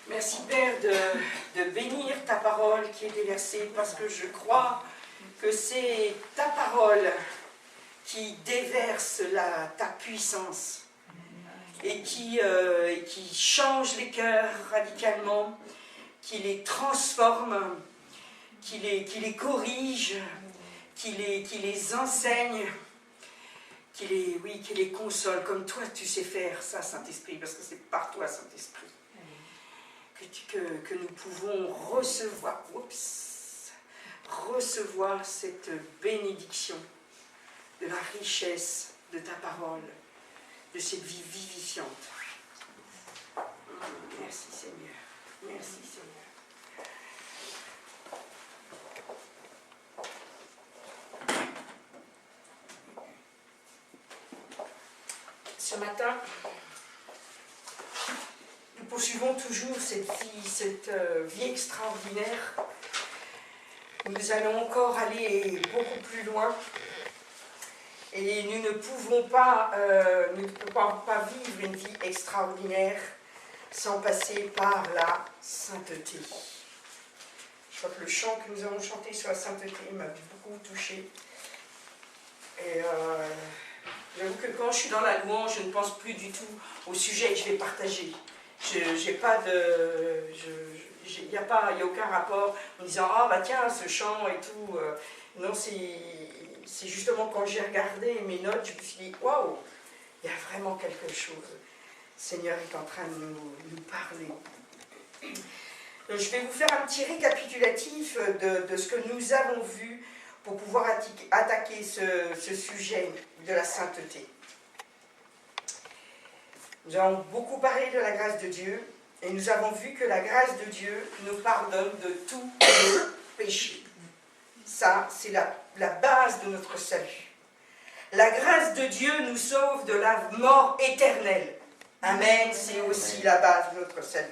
Merci Père de bénir ta parole qui est déversée, parce que je crois que c'est ta parole qui déverse ta puissance et qui change les cœurs radicalement, qui les transforme, qui les corrige, qui les enseigne, qui les console, comme toi tu sais faire ça, Saint-Esprit, parce que c'est par toi, Saint-Esprit, que nous pouvons recevoir cette bénédiction de la richesse de ta parole, de cette vie vivifiante. Merci Seigneur, merci Seigneur. Ce matin, nous poursuivons toujours cette vie extraordinaire. Nous allons encore aller beaucoup plus loin. Et nous ne pouvons pas vivre une vie extraordinaire sans passer par la sainteté. Je crois que le chant que nous avons chanté sur la sainteté m'a beaucoup touchée. Et j'avoue que quand je suis dans la louange, je ne pense plus du tout au sujet que je vais partager. Il n'y a aucun rapport en disant « Ah bah tiens, ce chant et tout ». Non, c'est justement quand j'ai regardé mes notes, je me suis dit « Waouh, il y a vraiment quelque chose. Le Seigneur est en train de nous parler ». Donc, je vais vous faire un petit récapitulatif de ce que nous avons vu pour pouvoir attaquer ce sujet de la sainteté. Nous avons beaucoup parlé de la grâce de Dieu, et nous avons vu que la grâce de Dieu nous pardonne de tous nos péchés. Ça, c'est la base de notre salut. La grâce de Dieu nous sauve de la mort éternelle. Amen, c'est aussi la base de notre salut.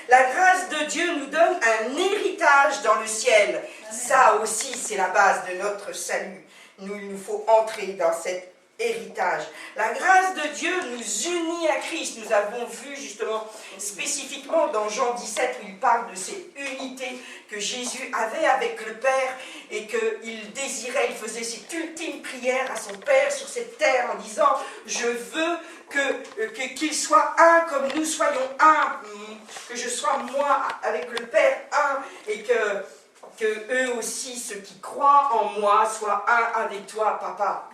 La grâce de Dieu nous donne un héritage dans le ciel. Ça aussi, c'est la base de notre salut. Il nous faut entrer dans cet héritage. La grâce de Dieu nous unit à Christ. Nous avons vu justement spécifiquement dans Jean 17 où il parle de cette unité que Jésus avait avec le Père et qu'il désirait, il faisait cette ultime prière à son Père sur cette terre en disant « Je veux qu'il soit un comme nous soyons un, que je sois moi avec le Père un et que eux aussi, ceux qui croient en moi, soient un avec toi, Papa. »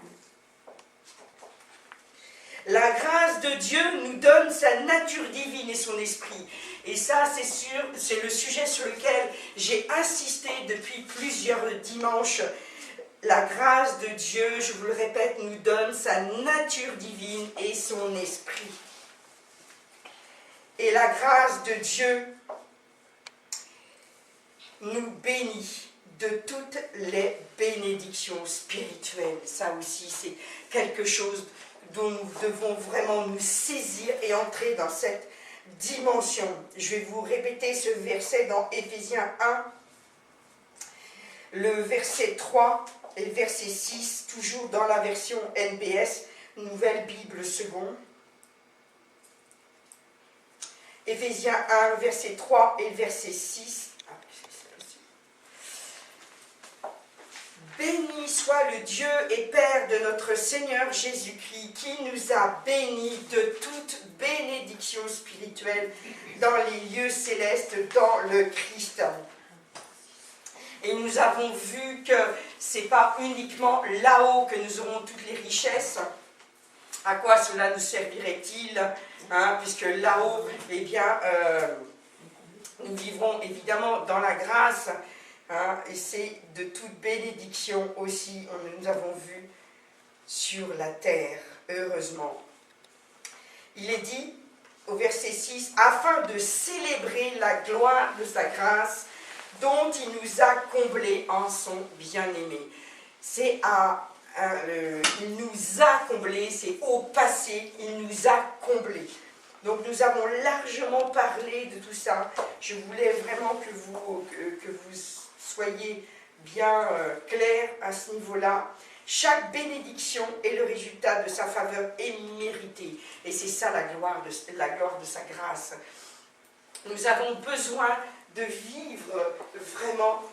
La grâce de Dieu nous donne sa nature divine et son esprit. Et ça, c'est le sujet sur lequel j'ai insisté depuis plusieurs dimanches. La grâce de Dieu, je vous le répète, nous donne sa nature divine et son esprit. Et la grâce de Dieu nous bénit de toutes les bénédictions spirituelles. Ça aussi, c'est quelque chose dont nous devons vraiment nous saisir et entrer dans cette dimension. Je vais vous répéter ce verset dans Éphésiens 1, le verset 3 et le verset 6, toujours dans la version NBS, Nouvelle Bible seconde. Éphésiens 1, verset 3 et le verset 6. Béni soit le Dieu et Père de notre Seigneur Jésus-Christ, qui nous a bénis de toute bénédiction spirituelle dans les lieux célestes dans le Christ. Et nous avons vu que ce n'est pas uniquement là-haut que nous aurons toutes les richesses. À quoi cela nous servirait-il, puisque là-haut, eh bien, nous vivrons évidemment dans la grâce. Et c'est de toute bénédiction aussi, nous avons vu, sur la terre, heureusement. Il est dit au verset 6, afin de célébrer la gloire de sa grâce, dont il nous a comblés en son bien-aimé. Il nous a comblés, c'est au passé, il nous a comblés. Donc nous avons largement parlé de tout ça. Je voulais vraiment que vous soyez bien clairs à ce niveau-là. Chaque bénédiction est le résultat de sa faveur et méritée. Et c'est ça la gloire de sa grâce. nous avons besoin de vivre vraiment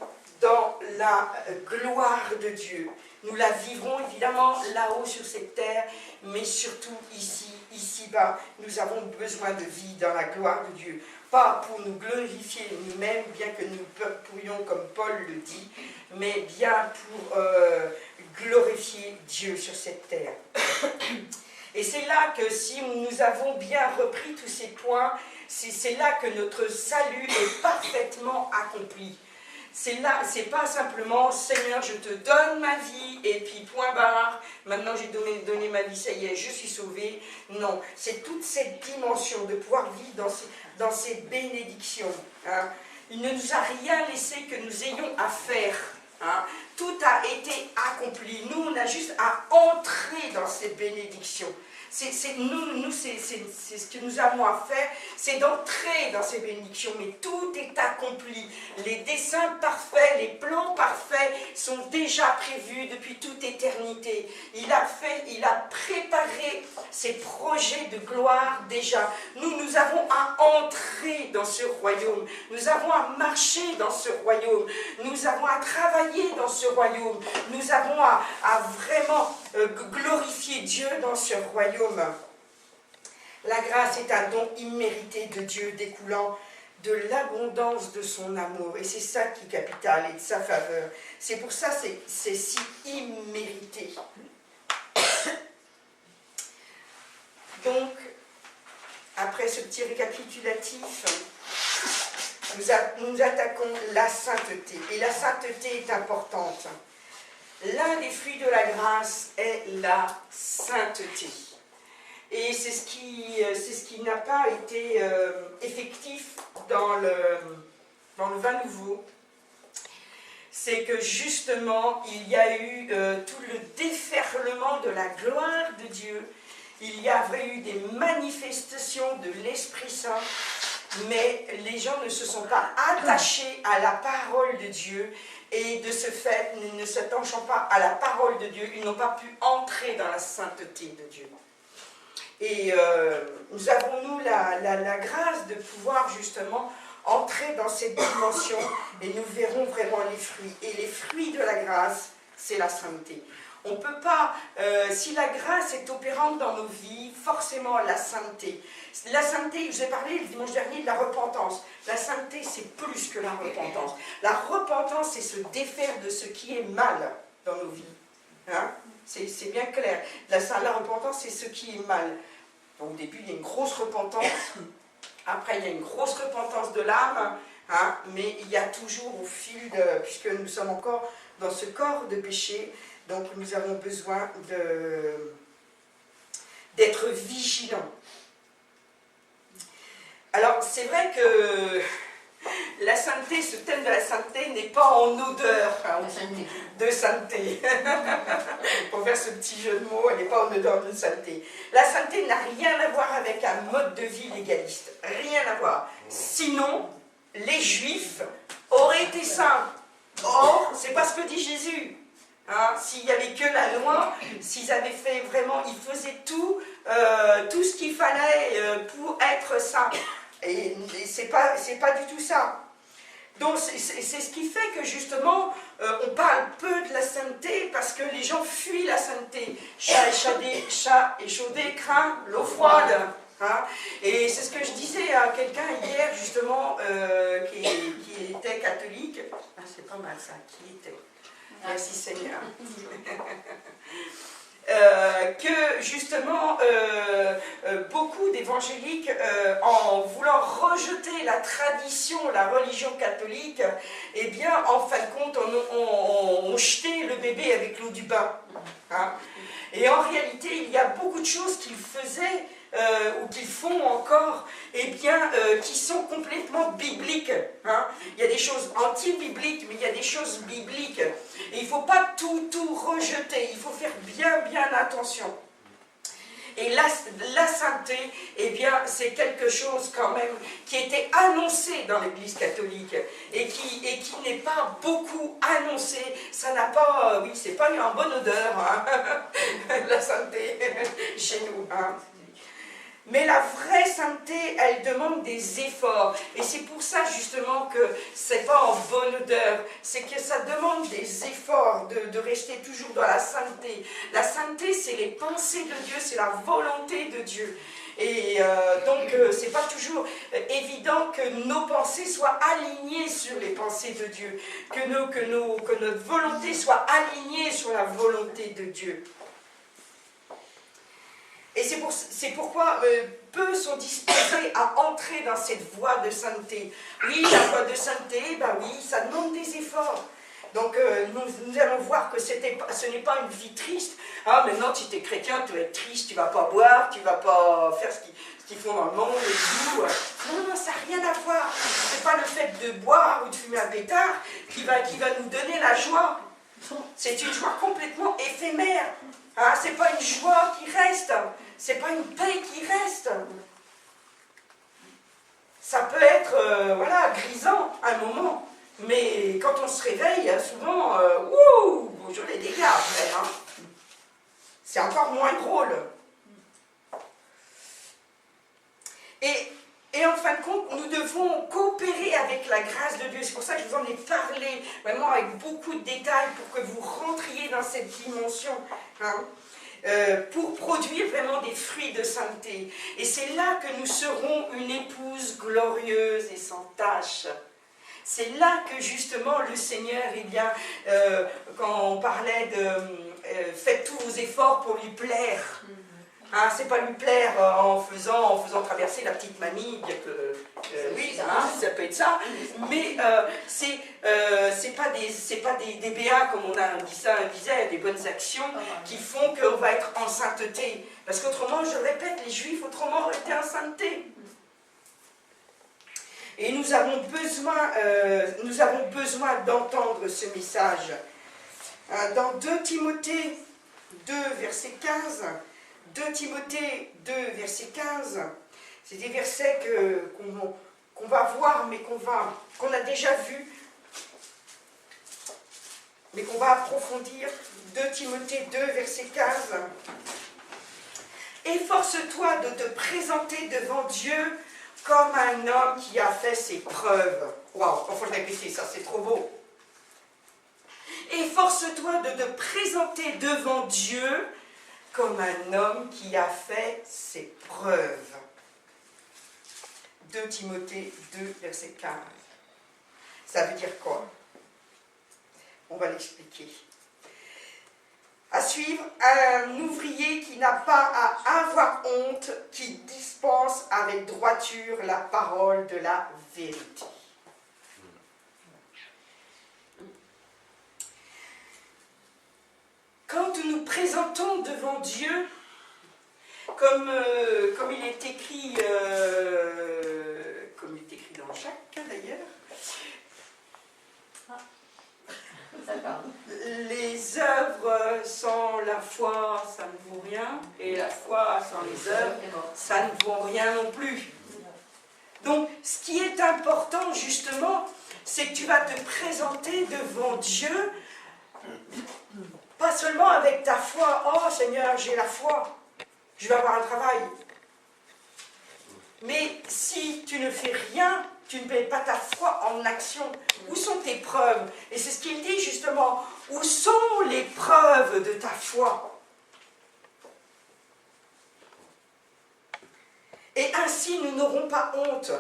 dans la gloire de Dieu. Nous la vivrons évidemment là-haut sur cette terre, mais surtout ici, ici-bas, nous avons besoin de vivre dans la gloire de Dieu. Pas pour nous glorifier nous-mêmes, bien que nous pourrions, comme Paul le dit, mais bien pour glorifier Dieu sur cette terre. Et c'est là que si nous avons bien repris tous ces points, c'est là que notre salut est parfaitement accompli. C'est là, c'est pas simplement Seigneur, je te donne ma vie et puis point barre, maintenant j'ai donné ma vie, ça y est, je suis sauvé. Non, c'est toute cette dimension de pouvoir vivre dans ces bénédictions. Hein. Il ne nous a rien laissé que nous ayons à faire. Hein. Tout a été accompli. Nous, on a juste à entrer dans ces bénédictions. C'est ce que nous avons à faire, c'est d'entrer dans ces bénédictions, mais tout est accompli. Les desseins parfaits, les plans parfaits sont déjà prévus depuis toute éternité. Il a préparé ses projets de gloire déjà. Nous avons à entrer dans ce royaume, nous avons à marcher dans ce royaume, nous avons à travailler dans ce royaume, nous avons à vraiment glorifier Dieu dans ce royaume. La grâce est un don immérité de Dieu découlant de l'abondance de son amour. Et c'est ça qui est capital et de sa faveur. C'est pour ça que c'est si immérité. Donc, après ce petit récapitulatif, nous attaquons la sainteté. Et la sainteté est importante. L'un des fruits de la grâce est la sainteté. Et c'est ce qui n'a pas été effectif dans le vin nouveau. C'est que justement, il y a eu tout le déferlement de la gloire de Dieu. Il y avait eu des manifestations de l'Esprit Saint, mais les gens ne se sont pas attachés à la parole de Dieu. Et de ce fait, ne s'attachant pas à la parole de Dieu, ils n'ont pas pu entrer dans la sainteté de Dieu. Et nous avons, nous, la grâce de pouvoir justement entrer dans cette dimension et nous verrons vraiment les fruits. Et les fruits de la grâce, c'est la sainteté. On ne peut pas, si la grâce est opérante dans nos vies, forcément la sainteté. La sainteté, je vous ai parlé le dimanche dernier de la repentance. La sainteté, c'est plus que la repentance. La repentance, c'est se défaire de ce qui est mal dans nos vies. Hein? C'est bien clair. La repentance, c'est ce qui est mal. Donc, au début, il y a une grosse repentance. Après, il y a une grosse repentance de l'âme. Hein? Mais il y a toujours au fil de... Puisque nous sommes encore dans ce corps de péché, donc nous avons besoin d'être vigilants. Alors, c'est vrai que la sainteté, ce thème de la sainteté n'est pas en odeur de sainteté. Pour faire ce petit jeu de mots, elle n'est pas en odeur de sainteté. La sainteté n'a rien à voir avec un mode de vie légaliste. Rien à voir. Sinon, les Juifs auraient été saints. Or, c'est pas ce que dit Jésus. Hein, s'il n'y avait que la loi, s'ils avaient fait vraiment, ils faisaient tout ce qu'il fallait pour être saints. Et c'est pas du tout ça. Donc c'est ce qui fait que justement on parle peu de la sainteté parce que les gens fuient la sainteté. Chat échaudé craint l'eau froide. Hein. Et c'est ce que je disais à quelqu'un hier justement qui était catholique. Ah, c'est pas mal ça, qui était. Merci Seigneur. Que justement beaucoup d'évangéliques en voulant rejeter la tradition, la religion catholique, eh bien en fin de compte ont jeté le bébé avec l'eau du bain. Hein. Et en réalité il y a beaucoup de choses qu'ils faisaient ou qu'ils font encore, eh bien, qui sont complètement bibliques. Hein. Il y a des choses anti-bibliques, mais il y a des choses bibliques. Et il ne faut pas tout rejeter, il faut faire bien attention. Et la sainteté, eh bien, c'est quelque chose quand même qui était annoncé dans l'Église catholique et qui n'est pas beaucoup annoncé. Ça n'a pas, oui, c'est pas en bonne odeur, hein, la sainteté chez nous. Hein. Mais la vraie sainteté, elle demande des efforts. Et c'est pour ça justement que c'est pas en bonne odeur. C'est que ça demande des efforts de rester toujours dans la sainteté. La sainteté, c'est les pensées de Dieu, c'est la volonté de Dieu. Et donc, c'est pas toujours évident que nos pensées soient alignées sur les pensées de Dieu. Que notre volonté soit alignée sur la volonté de Dieu. Et c'est pourquoi peu sont disposés à entrer dans cette voie de sainteté. Oui, la voie de sainteté, ben oui, ça demande des efforts. Donc nous allons voir que ce n'est pas une vie triste. Ah, maintenant tu es chrétien, tu vas être triste, tu ne vas pas boire, tu ne vas pas faire ce qu'ils font dans le monde et tout. Non, ça n'a rien à voir. Ce n'est pas le fait de boire ou de fumer un pétard qui va nous donner la joie. C'est une joie complètement éphémère. Hein, ce n'est pas une joie qui reste. Ce n'est pas une paix qui reste. Ça peut être grisant un moment. Mais quand on se réveille, souvent, bonjour les dégâts après. Hein. C'est encore moins drôle. Et en fin de compte, nous devons coopérer avec la grâce de Dieu. C'est pour ça que je vous en ai parlé vraiment avec beaucoup de détails pour que vous rentriez dans cette dimension. Hein. Pour produire vraiment des fruits de sainteté. Et c'est là que nous serons une épouse glorieuse et sans tache. C'est là que justement le Seigneur, quand on parlait de faites tous vos efforts pour lui plaire. Hein, c'est pas lui plaire en faisant traverser la petite mamie, bien que oui, hein, ça peut être ça, mais c'est pas des BA comme on a disait, des bonnes actions qui font qu'on va être en sainteté. Parce qu'autrement, je répète, les Juifs autrement étaient en sainteté. Et nous avons besoin d'entendre ce message. Dans 2 Timothée 2, verset 15, 2 Timothée 2, verset 15, c'est des versets qu'on va voir, mais qu'on a déjà vus, mais qu'on va approfondir. 2 Timothée 2, verset 15. Efforce-toi de te présenter devant Dieu comme un homme qui a fait ses preuves. Waouh, il faut le répéter, ça c'est trop beau. Efforce-toi de te présenter devant Dieu comme un homme qui a fait ses preuves. 2 Timothée 2, verset 15. Ça veut dire quoi? On va l'expliquer. À suivre, un ouvrier qui n'a pas à avoir honte, qui dispense avec droiture la parole de la vérité. Quand nous nous présentons devant Dieu, comme il est écrit dans Jacques d'ailleurs, les œuvres sans la foi, ça ne vaut rien, et la foi sans les œuvres, ça ne vaut rien non plus. Donc, ce qui est important, justement, c'est que tu vas te présenter devant Dieu, pas seulement avec ta foi, « Oh Seigneur, j'ai la foi, je vais avoir un travail. » Mais si tu ne fais rien, tu ne mets pas ta foi en action. Où sont tes preuves? Et c'est ce qu'il dit justement. Où sont les preuves de ta foi? Et ainsi, nous n'aurons pas honte.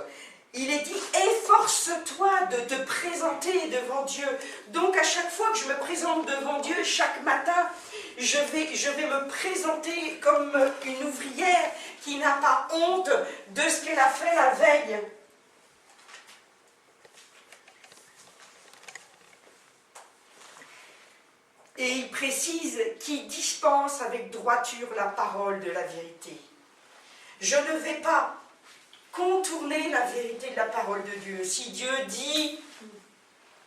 Il est dit, efforce-toi de te présenter devant Dieu. Donc, à chaque fois que je me présente devant Dieu, chaque matin, je vais me présenter comme une ouvrière qui n'a pas honte de ce qu'elle a fait la veille. Et il précise qui dispense avec droiture la parole de la vérité. Je ne vais pas contourner la vérité de la parole de Dieu. Si Dieu dit,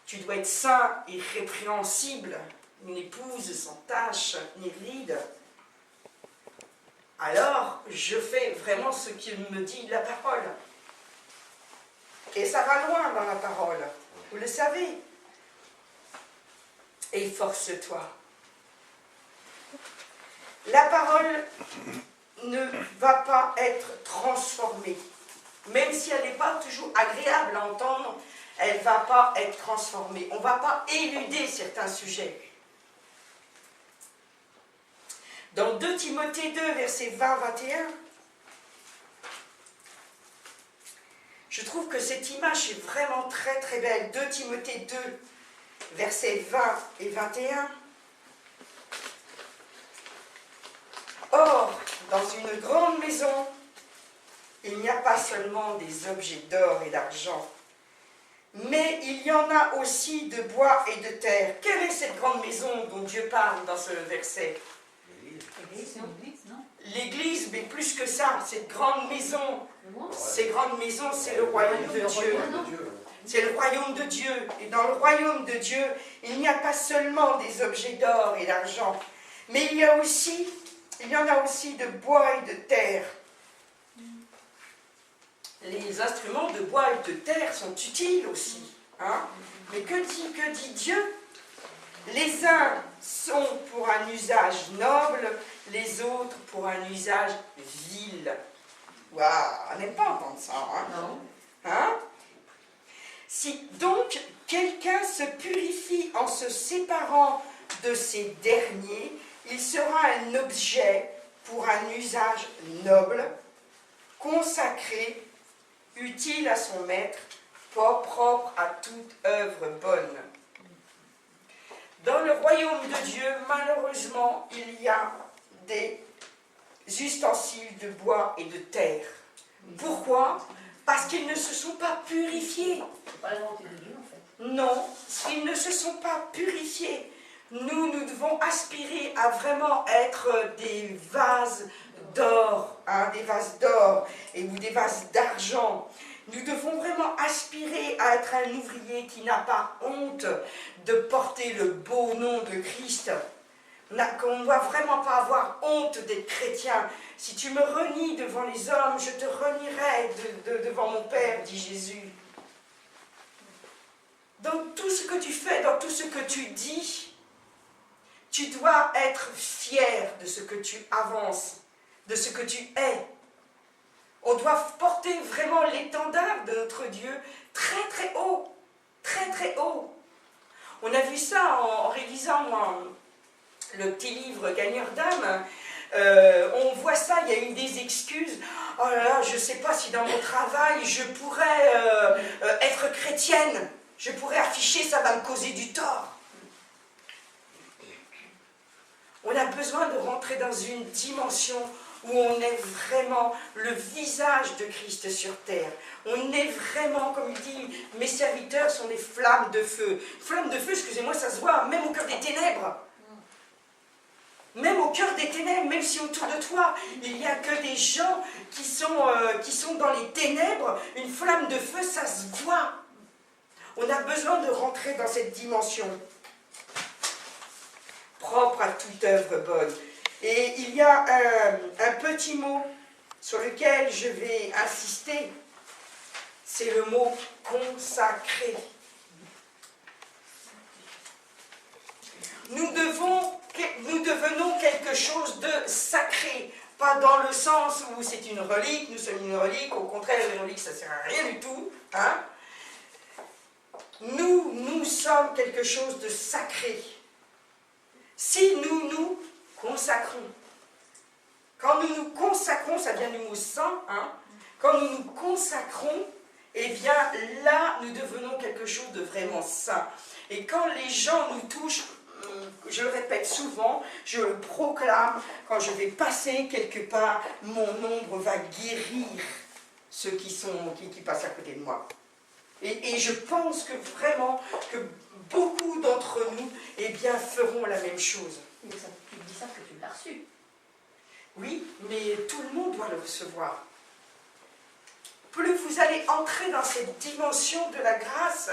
tu dois être saint, irrépréhensible, une épouse sans tache ni ride, alors je fais vraiment ce qu'il me dit la parole. Et ça va loin dans la parole, vous le savez. Efforce-toi. La parole ne va pas être transformée. Même si elle n'est pas toujours agréable à entendre, elle ne va pas être transformée. On ne va pas éluder certains sujets. Dans 2 Timothée 2, versets 20-21, je trouve que cette image est vraiment très très belle. 2 Timothée 2, versets 20 et 21. Or, dans une grande maison, il n'y a pas seulement des objets d'or et d'argent, mais il y en a aussi de bois et de terre. Quelle est cette grande maison dont Dieu parle dans ce verset? L'Église, mais plus que ça, cette grande maison, c'est le royaume de Dieu. C'est le royaume de Dieu. Et dans le royaume de Dieu, il n'y a pas seulement des objets d'or et d'argent, mais il y en a aussi de bois et de terre. Les instruments de bois et de terre sont utiles aussi. Hein? Mais que dit Dieu? Les uns sont pour un usage noble, les autres pour un usage vil. Waouh, on n'aime pas entendre ça. Hein? Non. Hein? Si donc quelqu'un se purifie en se séparant de ces derniers, il sera un objet pour un usage noble, consacré, utile à son maître, propre à toute œuvre bonne. Dans le royaume de Dieu, malheureusement, il y a des ustensiles de bois et de terre. Pourquoi? Parce qu'ils ne se sont pas purifiés. C'est pas la volonté de Dieu, en fait. Non, ils ne se sont pas purifiés. Nous devons aspirer à vraiment être des vases d'or, hein, des vases d'or ou des vases d'argent. Nous devons vraiment aspirer à être un ouvrier qui n'a pas honte de porter le beau nom de Christ. On ne doit vraiment pas avoir honte d'être chrétien. Si tu me renies devant les hommes, je te renierai devant mon Père, dit Jésus. Dans tout ce que tu fais, dans tout ce que tu dis, tu dois être fier de ce que tu avances, de ce que tu es. On doit porter vraiment l'étendard de notre Dieu très très haut, très très haut. On a vu ça en révisant le petit livre Gagneur d'âme. On voit ça, il y a eu des excuses. Oh là là, je ne sais pas si dans mon travail je pourrais être chrétienne, je pourrais afficher, ça va me causer du tort. On a besoin de rentrer dans une dimension où on est vraiment le visage de Christ sur terre. On est vraiment, comme il dit, mes serviteurs sont des flammes de feu. Flammes de feu, excusez-moi, ça se voit même au cœur des ténèbres. Même au cœur des ténèbres, même si autour de toi, il n'y a que des gens qui sont dans les ténèbres, une flamme de feu, ça se voit. On a besoin de rentrer dans cette dimension. Propre à toute œuvre bonne. Et il y a un petit mot sur lequel je vais insister, c'est le mot consacré. Nous devenons quelque chose de sacré, pas dans le sens où c'est une relique, nous sommes une relique, au contraire, une relique ça ne sert à rien du tout. Hein? Nous sommes quelque chose de sacré. Si nous nous consacrons. Quand nous nous consacrons, ça vient du mot saint, hein? Quand nous nous consacrons, eh bien là, nous devenons quelque chose de vraiment saint. Et quand les gens nous touchent, je le répète souvent, je le proclame, quand je vais passer quelque part, mon ombre va guérir ceux qui passent à côté de moi. Et je pense que vraiment, que beaucoup d'entre nous, eh bien, feront la même chose. Mais ça, tu dis ça que tu l'as reçu. Oui, mais tout le monde doit le recevoir. Plus vous allez entrer dans cette dimension de la grâce,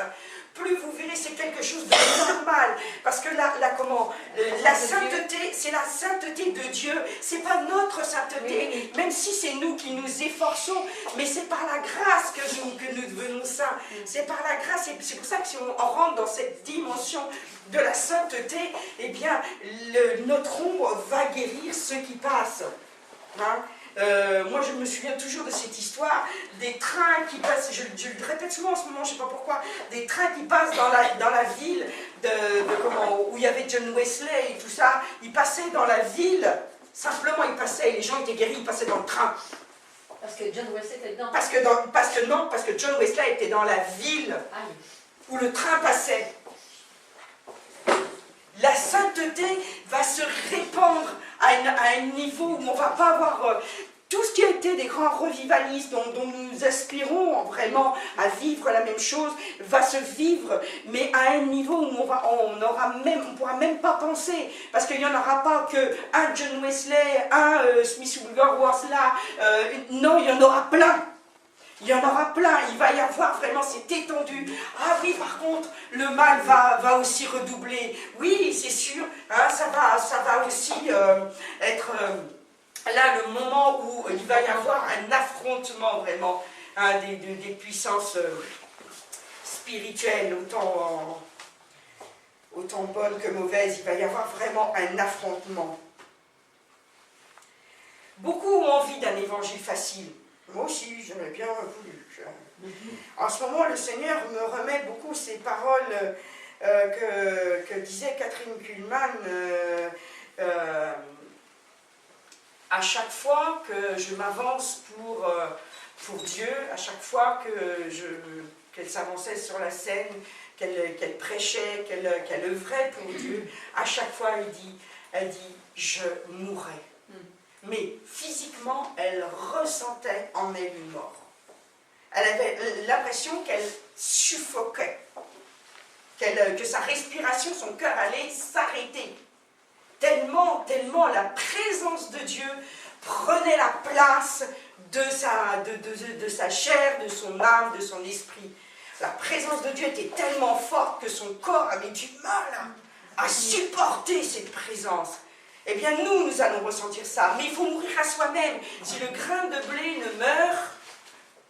plus vous verrez c'est quelque chose de normal. Parce que la sainteté, c'est la sainteté de Dieu. C'est pas notre sainteté, même si c'est nous qui nous efforçons, mais c'est par la grâce que nous devenons saints. C'est par la grâce, et c'est pour ça que si on rentre dans cette dimension de la sainteté, eh bien, notre ombre va guérir ceux qui passent. Hein? moi je me souviens toujours de cette histoire, des trains qui passent, je le répète souvent en ce moment, je ne sais pas pourquoi, des trains qui passent dans la ville où il y avait John Wesley et tout ça, ils passaient dans la ville, simplement ils passaient, les gens étaient guéris, ils passaient dans le train. Parce que John Wesley était dedans. Parce que John Wesley était dans la ville où le train passait. La sainteté va se répandre à un niveau où on ne va pas avoir tout ce qui a été des grands revivalistes dont nous aspirons vraiment à vivre la même chose, va se vivre, mais à un niveau où on ne pourra même pas penser, parce qu'il n'y en aura pas qu'un John Wesley, un Smith Wigglesworth là, non, il y en aura plein. Il y en aura plein, il va y avoir vraiment, c'est étendu. Ah oui, par contre, le mal va aussi redoubler. Oui, c'est sûr, hein, ça va aussi être là le moment où il va y avoir un affrontement vraiment hein, des puissances spirituelles, autant bonnes que mauvaises. Il va y avoir vraiment un affrontement. Beaucoup ont envie d'un évangile facile. Moi aussi, j'aurais bien voulu. En ce moment, le Seigneur me remet beaucoup ces paroles que disait Catherine Kuhlman. À chaque fois que je m'avance pour Dieu, à chaque fois qu'elle s'avançait sur la scène, qu'elle prêchait, qu'elle œuvrait pour Dieu, à chaque fois elle dit « je mourrai ». Mais physiquement, elle ressentait en elle une mort. Elle avait l'impression qu'elle suffoquait, que sa respiration, son cœur allait s'arrêter. Tellement la présence de Dieu prenait la place de sa chair, de son âme, de son esprit. La présence de Dieu était tellement forte que son corps avait du mal à supporter cette présence. Eh bien, nous allons ressentir ça. Mais il faut mourir à soi-même. Si le grain de blé ne meurt,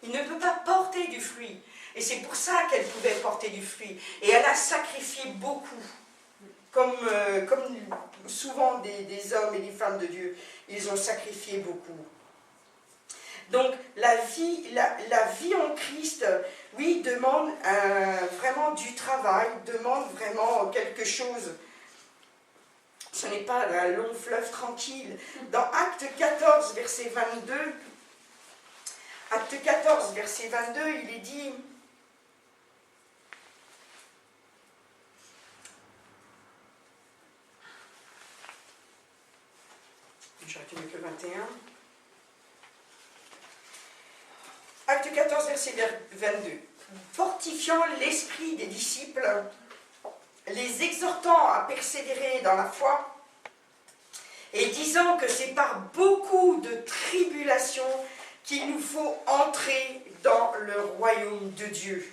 il ne peut pas porter du fruit. Et c'est pour ça qu'elle pouvait porter du fruit. Et elle a sacrifié beaucoup. Comme souvent des hommes et des femmes de Dieu, ils ont sacrifié beaucoup. Donc, la vie en Christ, oui, demande vraiment du travail, demande vraiment quelque chose. Ce n'est pas un long fleuve tranquille. Dans Acte 14, verset 22, Acte 14, verset 22, il est dit... J'aurais dû mettre le 21. Acte 14, verset 22. Fortifiant l'esprit des disciples, les exhortant à persévérer dans la foi, et disant que c'est par beaucoup de tribulations qu'il nous faut entrer dans le royaume de Dieu.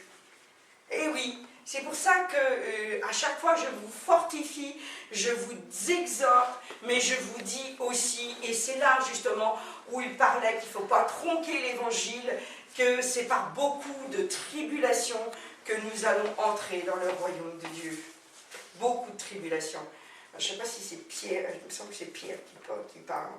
Et oui, c'est pour ça que à chaque fois je vous fortifie, je vous exhorte, mais je vous dis aussi, et c'est là justement où il parlait qu'il ne faut pas tronquer l'évangile, que c'est par beaucoup de tribulations que nous allons entrer dans le royaume de Dieu. Beaucoup de tribulations. Je ne sais pas si c'est Pierre, il me semble que c'est Pierre qui parle.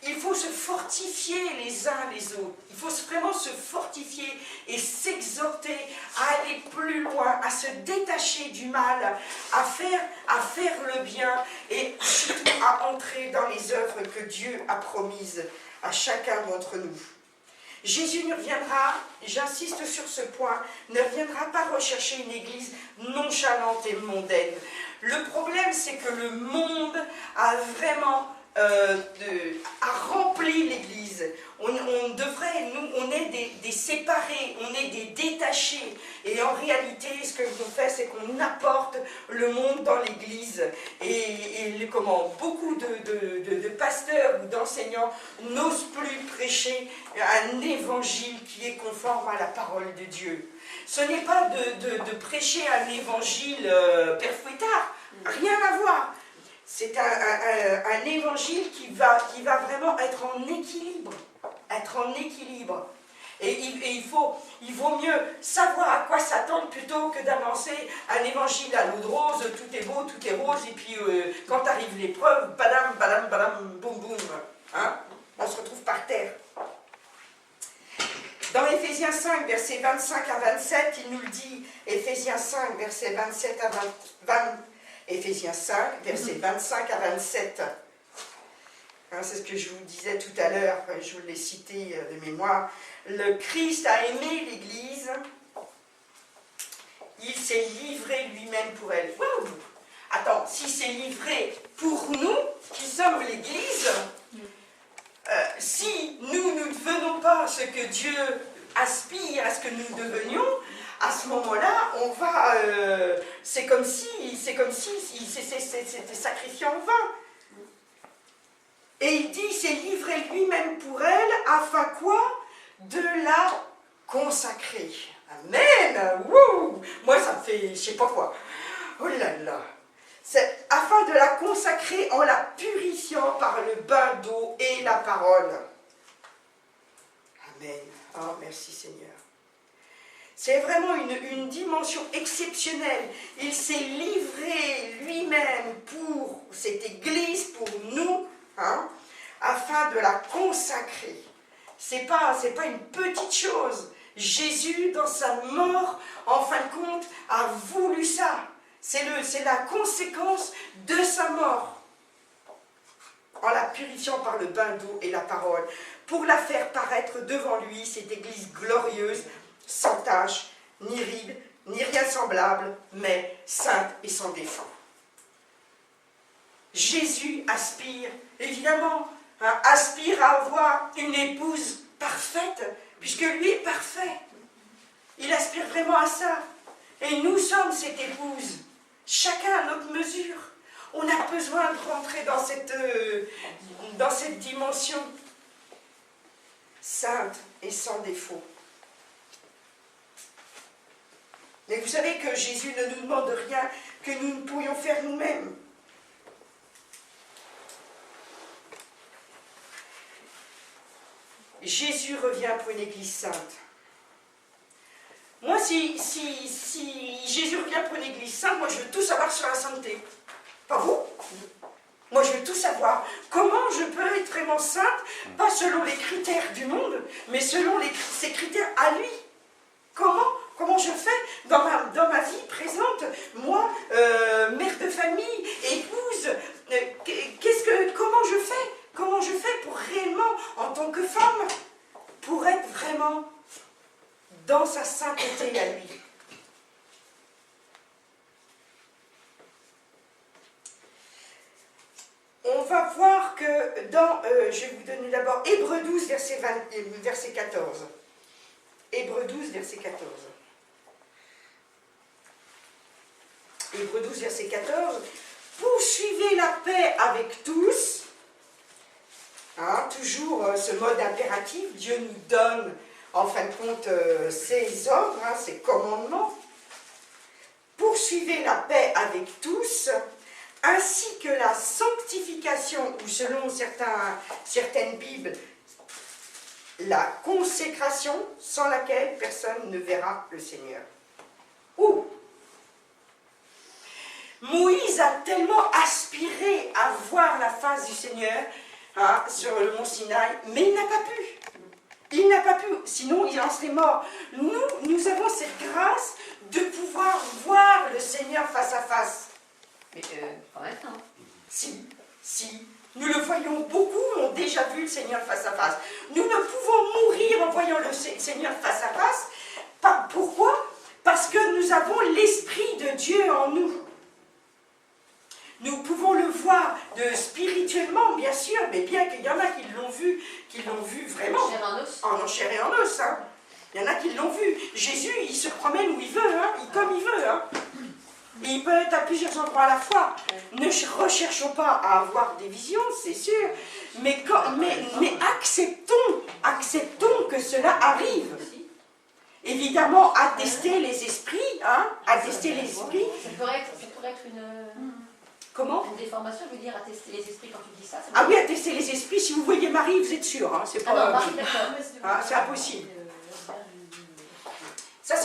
Il faut se fortifier les uns les autres. Il faut vraiment se fortifier et s'exhorter à aller plus loin, à se détacher du mal, à faire le bien et surtout à entrer dans les œuvres que Dieu a promises à chacun d'entre nous. Jésus ne reviendra, j'insiste sur ce point, ne reviendra pas rechercher une église nonchalante et mondaine. Le problème, c'est que le monde a vraiment a rempli l'église. On devrait, nous, on est des séparés, on est des détachés. Et en réalité, ce que l'on fait, c'est qu'on apporte le monde dans l'église. Et beaucoup de pasteurs ou d'enseignants n'osent plus prêcher un évangile qui est conforme à la parole de Dieu. Ce n'est pas de prêcher un évangile père-fouettard, rien à voir. C'est un évangile qui va vraiment être en équilibre. Et il vaut mieux savoir à quoi s'attendre plutôt que d'annoncer un évangile à l'eau de rose, tout est beau, tout est rose, et puis quand arrive l'épreuve, badam, badam, badam, boum, boum, hein, on se retrouve par terre. Dans Éphésiens 5, versets 25 à 27, il nous le dit, Éphésiens 5, versets 27 à 20, Éphésiens 5, versets 25 à 27. Hein, c'est ce que je vous disais tout à l'heure, je vous l'ai cité de mémoire. Le Christ a aimé l'Église, il s'est livré lui-même pour elle. Waouh! Attends, s'il s'est livré pour nous, qui sommes l'Église, si nous ne devenons pas ce que Dieu aspire à ce que nous devenions, à ce moment-là, on va... c'est comme si c'était sacrifié en vain. Et il dit, il s'est livré lui-même pour elle, afin quoi? De la consacrer. Amen! Wouh! Moi, ça me fait, je sais pas quoi. Oh là là! C'est afin de la consacrer en la purifiant par le bain d'eau et la parole. Amen. Oh, merci Seigneur. C'est vraiment une dimension exceptionnelle. Il s'est livré lui-même pour cette Église, pour nous, hein, afin de la consacrer. C'est pas une petite chose. Jésus, dans sa mort, en fin de compte, a voulu ça. C'est la conséquence de sa mort. En la purifiant par le bain d'eau et la parole, pour la faire paraître devant lui, cette Église glorieuse, sans tache, ni ride, ni rien semblable, mais sainte et sans défaut. Jésus aspire, évidemment, hein, aspire à avoir une épouse parfaite, puisque lui est parfait. Il aspire vraiment à ça. Et nous sommes cette épouse, chacun à notre mesure. On a besoin de rentrer dans cette dimension sainte et sans défaut. Mais vous savez que Jésus ne nous demande rien que nous ne pourrions faire nous-mêmes. Jésus revient pour une Église sainte. Moi, si Jésus revient pour une Église sainte, moi je veux tout savoir sur la sainteté. Pas vous? Moi je veux tout savoir. Comment je peux être vraiment sainte, pas selon les critères du monde, mais selon ses critères à lui. Comment je fais dans ma vie présente, moi, mère de famille, épouse, comment je fais pour réellement, en tant que femme, pour être vraiment dans sa sainteté à lui. On va voir que dans, je vais vous donner d'abord Hébreux 12, verset 14. Hébreux 12, verset 14. Hébreux 12, verset 14. Poursuivez la paix avec tous. Hein, toujours ce mode impératif. Dieu nous donne, en fin de compte, ses ordres, hein, ses commandements. Poursuivez la paix avec tous, ainsi que la sanctification, ou selon certaines Bibles, la consécration, sans laquelle personne ne verra le Seigneur. Ouh! Moïse a tellement aspiré à voir la face du Seigneur, hein, sur le mont Sinaï, mais il n'a pas pu. Il n'a pas pu, sinon il en serait mort. Nous avons cette grâce de pouvoir voir le Seigneur face à face. Mais pas maintenant. Si. Nous le voyons, beaucoup ont déjà vu le Seigneur face à face. Nous ne pouvons mourir en voyant le Seigneur face à face. Pourquoi? Parce que nous avons l'Esprit de Dieu en nous. Nous pouvons le voir spirituellement, bien sûr, mais bien qu'il y en a qui l'ont vu vraiment. En chair et en os. Hein. Il y en a qui l'ont vu. Jésus, il se promène où il veut, hein, comme il veut. Hein. Et il peut être à plusieurs endroits à la fois. Ne recherchons pas à avoir des visions, c'est sûr, mais acceptons que cela arrive. Évidemment, attester les esprits, hein, attester les esprits. Ça pourrait être une... Comment? Une déformation, je veux dire, attester les esprits quand tu dis ça. Ah oui, attester les esprits, si vous voyez Marie, vous êtes sûr, hein, c'est pas... Ah non, Marie, d'accord. Hein, c'est impossible.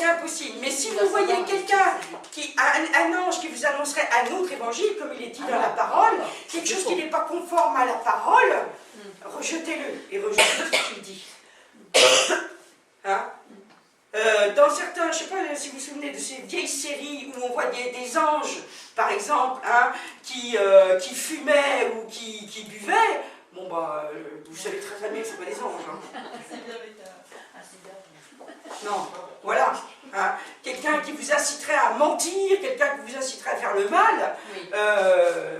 c'est impossible. Mais si vous voyez quelqu'un, un ange qui vous annoncerait un autre évangile, comme il est dit dans la parole, quelque chose qui n'est pas conforme à la parole, rejetez-le et rejetez ce qu'il dit. Hein? Dans certains, je ne sais pas si vous vous souvenez de ces vieilles séries où on voyait des anges, par exemple, hein, qui fumaient ou qui buvaient, bon bah, vous savez très très bien que ce pas des anges. Hein. Non, voilà. Hein. Quelqu'un qui vous inciterait à mentir, quelqu'un qui vous inciterait à faire le mal,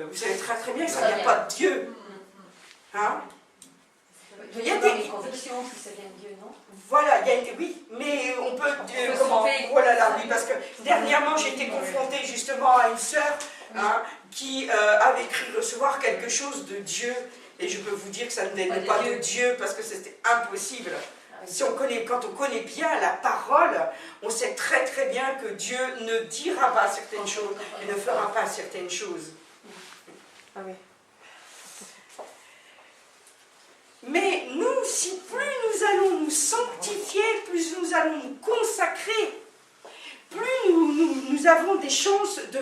vous savez très très bien que ça ne vient pas de Dieu. Hein? Il y a des convictions que ça vient de Dieu, non? Voilà, oui, mais on peut... comment? Oh là là, oui, parce que dernièrement, j'ai été confrontée justement à une sœur hein, qui avait cru recevoir quelque chose de Dieu, et je peux vous dire que ça ne venait pas de Dieu, parce que c'était impossible. Si on connaît, quand on connaît bien la parole, on sait très très bien que Dieu ne dira pas certaines choses et ne fera pas certaines choses. Ah oui. Mais nous, si plus nous allons nous sanctifier, plus nous allons nous consacrer, plus nous avons des chances de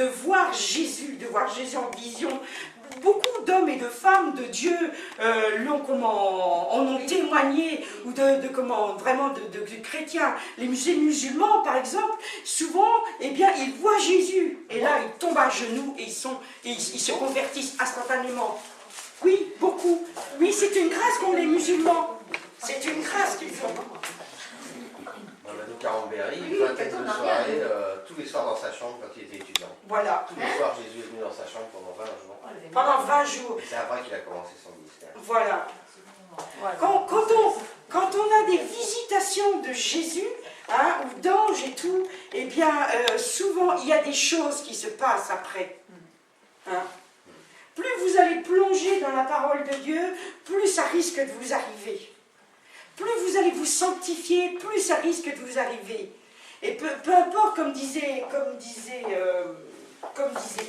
voir Jésus en vision. Beaucoup d'hommes et de femmes de Dieu en ont témoigné, ou vraiment de chrétiens. Les musulmans, par exemple, souvent, eh bien, ils voient Jésus, et là, ils tombent à genoux, et ils se convertissent instantanément. Oui, beaucoup. Oui, c'est une grâce qu'ont les musulmans. C'est une grâce qu'ils ont. Mamadou Carambery, il fait un texte de soirée tous les soirs dans sa chambre quand il était étudiant. Voilà. Tous les soirs, Jésus est venu dans sa chambre pendant 20 jours. Pendant 20 jours. Et c'est après qu'il a commencé son ministère. Voilà. Quand on a des visitations de Jésus, hein, ou d'anges et tout, eh bien, souvent, il y a des choses qui se passent après. Hein. Plus vous allez plonger dans la parole de Dieu, plus ça risque de vous arriver. Plus vous allez vous sanctifier, plus ça risque de vous arriver. Et peu importe, comme disait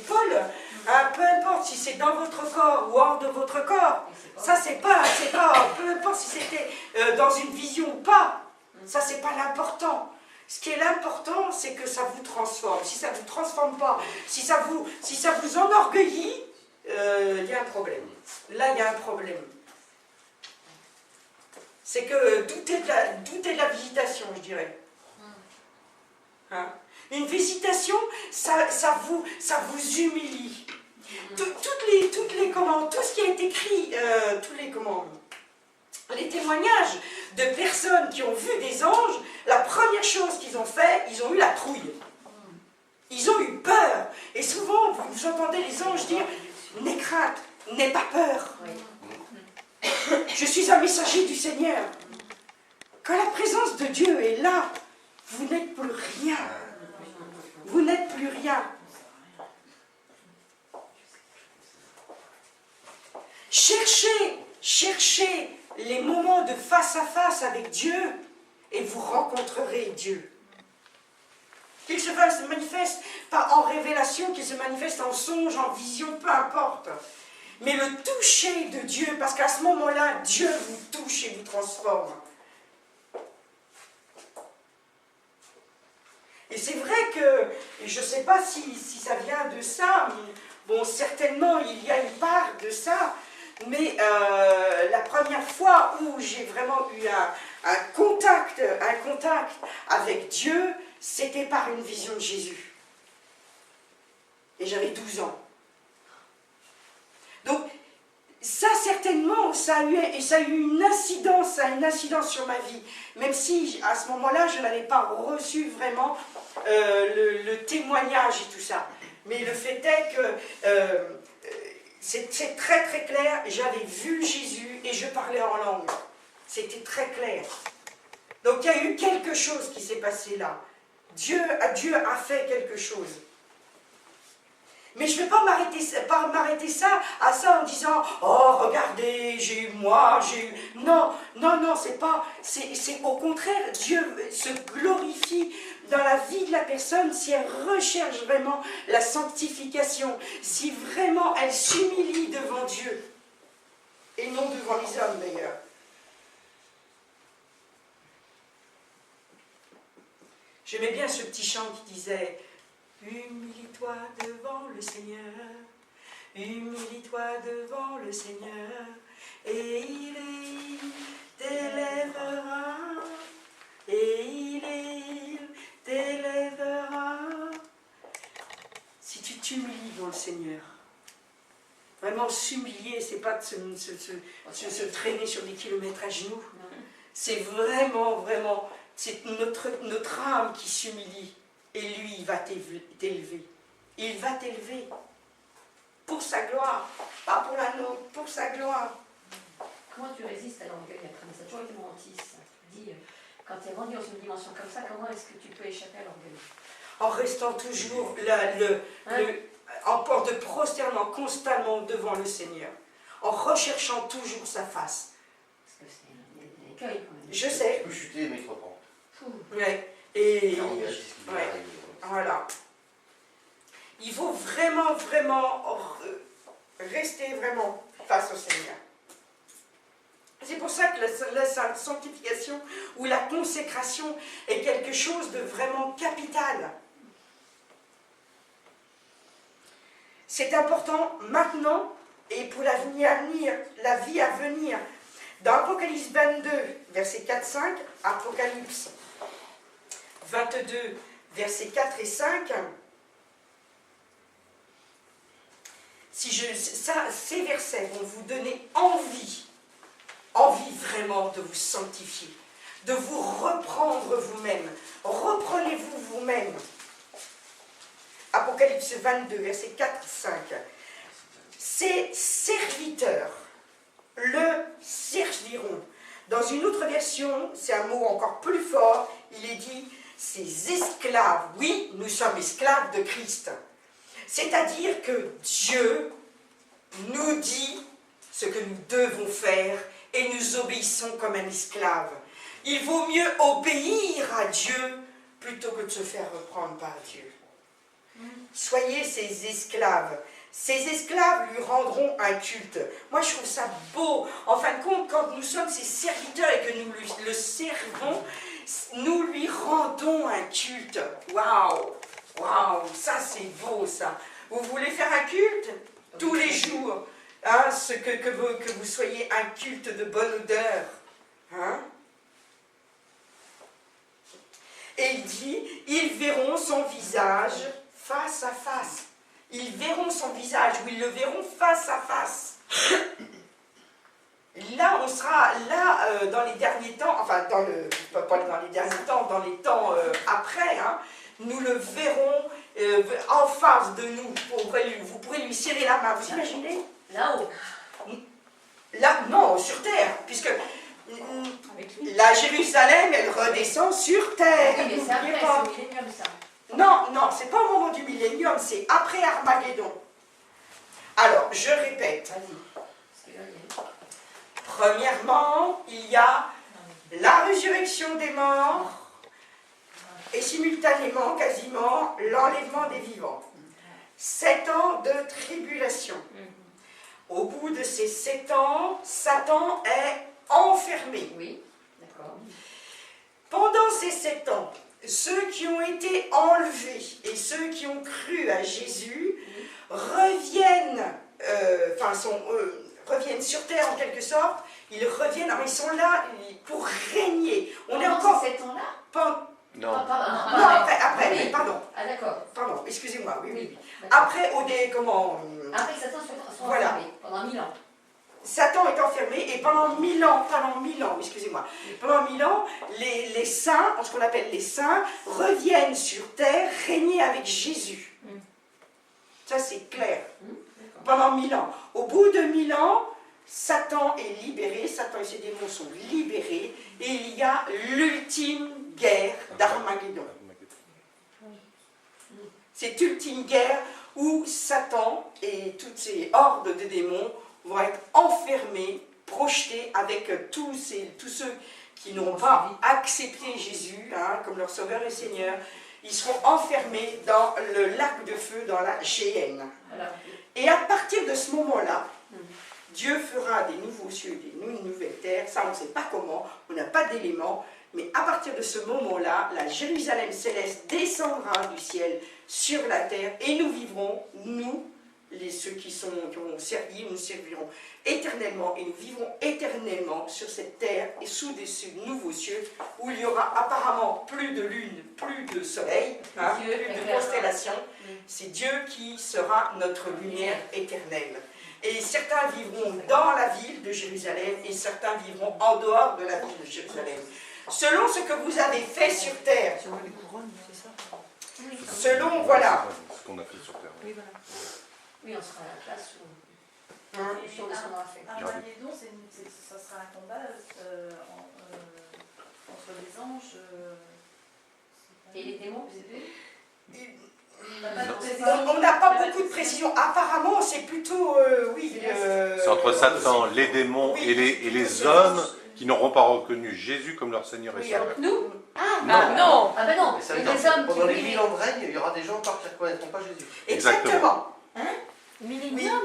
Paul, hein, peu importe si c'est dans votre corps ou hors de votre corps, ça c'est pas, peu importe si c'était dans une vision ou pas, ça c'est pas l'important. Ce qui est l'important, c'est que ça vous transforme. Si ça ne vous transforme pas, si ça vous enorgueillit, il y a un problème. Là, il y a un problème. C'est que tout est de la visitation, je dirais. Hein? Une visitation, ça vous humilie. Tout ce qui a été écrit, les témoignages de personnes qui ont vu des anges, la première chose qu'ils ont fait, ils ont eu la trouille. Ils ont eu peur. Et souvent, vous entendez les anges dire « N'aie crainte, n'aie pas peur. Je suis un messager du Seigneur. » Quand la présence de Dieu est là, vous n'êtes plus rien. Vous n'êtes plus rien. Cherchez les moments de face à face avec Dieu et vous rencontrerez Dieu. Qu'il se manifeste pas en révélation, qu'il se manifeste en songe, en vision, peu importe. Mais le toucher de Dieu, parce qu'à ce moment-là, Dieu vous touche et vous transforme. Et c'est vrai que, et je ne sais pas si ça vient de ça, bon, certainement il y a une part de ça, mais la première fois où j'ai vraiment eu un contact avec Dieu, c'était par une vision de Jésus. Et j'avais 12 ans. Donc, ça certainement, ça a eu une incidence sur ma vie. Même si, à ce moment-là, je n'avais pas reçu vraiment le témoignage et tout ça. Mais le fait est que c'est très très clair, j'avais vu Jésus et je parlais en langue. C'était très clair. Donc il y a eu quelque chose qui s'est passé là. Dieu a fait quelque chose. Mais je ne vais pas m'arrêter ça à ça en disant « Oh, regardez, j'ai eu moi, j'ai eu... » Non, c'est pas... C'est au contraire, Dieu se glorifie dans la vie de la personne si elle recherche vraiment la sanctification, si vraiment elle s'humilie devant Dieu, et non devant les hommes d'ailleurs. J'aimais bien ce petit chant qui disait « Humilie-toi devant le Seigneur, humilie-toi devant le Seigneur, et il t'élèvera, et il t'élèvera. » Si tu t'humilies devant le Seigneur, vraiment s'humilier, c'est pas de se traîner sur des kilomètres à genoux, c'est vraiment, c'est notre âme qui s'humilie, et lui, il va t'élever. Il va t'élever pour sa gloire, pas pour la nôtre, pour sa gloire. Comment tu résistes à l'orgueil après? Ça a toujours été mon hantise. Tu dis, quand tu es rendu dans une dimension comme ça, comment est-ce que tu peux échapper à l'orgueil? En restant toujours en porte de prosternement constamment devant le Seigneur, en recherchant toujours sa face. Parce que c'est un écueil quand même. Je sais. Tu peux chuter, mais il te reprend. Ouais. Et Caron-Berry, c'est ce qui lui est arrivé. voilà. Il faut vraiment rester vraiment face au Seigneur. C'est pour ça que la sanctification ou la consécration est quelque chose de vraiment capital. C'est important maintenant et pour l'avenir, la vie à venir. Dans Apocalypse 22, versets 4-5, Apocalypse 22, versets 4 et 5, ces versets vont vous donner envie vraiment de vous sanctifier, de vous reprendre vous-même. Reprenez-vous vous-même. Apocalypse 22, versets 4-5. Ces serviteurs le serviront. Dans une autre version, c'est un mot encore plus fort, il est dit, ces esclaves, oui, nous sommes esclaves de Christ. C'est-à-dire que Dieu nous dit ce que nous devons faire et nous obéissons comme un esclave. Il vaut mieux obéir à Dieu plutôt que de se faire reprendre par Dieu. Soyez ses esclaves. Ces esclaves lui rendront un culte. Moi, je trouve ça beau. En fin de compte, quand nous sommes ses serviteurs et que nous le servons, nous lui rendons un culte. Waouh! Waouh! Ça, c'est beau, ça. Vous voulez faire un culte? Tous les jours. Hein, que vous soyez un culte de bonne odeur. Hein? Et il dit, ils verront son visage face à face. Ils verront son visage, ou ils le verront face à face. Là, on sera là dans les derniers temps, enfin, pas dans les derniers temps, dans les temps après, hein, nous le verrons en face de nous. Vous pourrez lui serrer la main, vous imaginez? Là-haut. Là, non, sur terre, puisque la Jérusalem, elle redescend sur terre. Oui, mais c'est après, c'est au millénium, ça. Non, c'est pas au moment du millénium, c'est après Armageddon. Alors, je répète. Premièrement, il y a la résurrection des morts et simultanément, quasiment, l'enlèvement des vivants. 7 ans de tribulation. Au bout de ces 7 ans, Satan est enfermé. Oui, d'accord. Pendant ces 7 ans, ceux qui ont été enlevés et ceux qui ont cru à Jésus reviennent, reviennent sur terre en quelque sorte. Ils reviennent, alors ils sont là pour régner. On est encore. Ces 7 ans-là? Non. Non, après, oui. Pardon. Ah d'accord. Pardon, excusez-moi, oui. D'accord. Après, Après, Satan sont voilà. enfermés pendant 1000 ans. Satan est enfermé et pendant 1000 ans, excusez-moi, pendant 1000 ans, les saints, ce qu'on appelle les saints, reviennent sur terre régner avec Jésus. Ça c'est clair. Pendant 1000 ans. Au bout de 1000 ans, Satan est libéré, Satan et ses démons sont libérés et il y a l'ultime guerre d'Armageddon. Cette ultime guerre où Satan et toutes ces hordes de démons vont être enfermés, projetés avec tous ceux qui n'ont pas accepté Jésus comme leur sauveur et Seigneur. Ils seront enfermés dans le lac de feu, dans la géhenne. Et à partir de ce moment-là, Dieu fera des nouveaux cieux et des nouvelles terres. Ça, on ne sait pas comment, on n'a pas d'éléments, mais à partir de ce moment-là, la Jérusalem céleste descendra du ciel sur la terre et nous vivrons, nous, ceux qui ont servi, nous servirons éternellement et nous vivrons éternellement sur cette terre et sous des nouveaux cieux où il y aura apparemment plus de lune, plus de soleil, plus de constellations. C'est Dieu qui sera notre lumière éternelle. Et certains vivront dans la ville de Jérusalem et certains vivront en dehors de la ville de Jérusalem. Selon ce que vous avez fait sur terre. Selon, voilà. Ce qu'on a fait sur terre. Oui, voilà. Oui, on sera à la place où on sur ce qu'on aura fait. Armageddon, ça sera un combat entre les anges et les démons. On n'a pas beaucoup de précision. Apparemment, c'est plutôt, oui. C'est entre Satan, les démons oui, et les hommes qui n'auront pas reconnu Jésus comme leur Seigneur et Oui, Sauveur. Nous non. Ah ben non, Mais ça mais veut dire les que hommes pendant les qui 1000 ans de règne, il y aura des gens encore qui ne reconnaîtront pas Jésus. Exactement. Oui,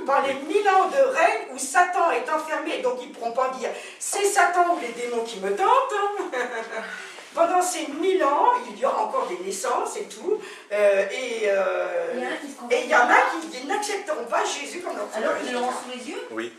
dans les 1000 ans de règne où Satan est enfermé, donc ils ne pourront pas dire c'est Satan ou les démons qui me tentent. Pendant ces 1000 ans, il y aura encore des naissances et tout. Et il y en a qui n'accepteront pas Jésus comme leur alors Seigneur. qu'ils l'auront sous les yeux. Oui.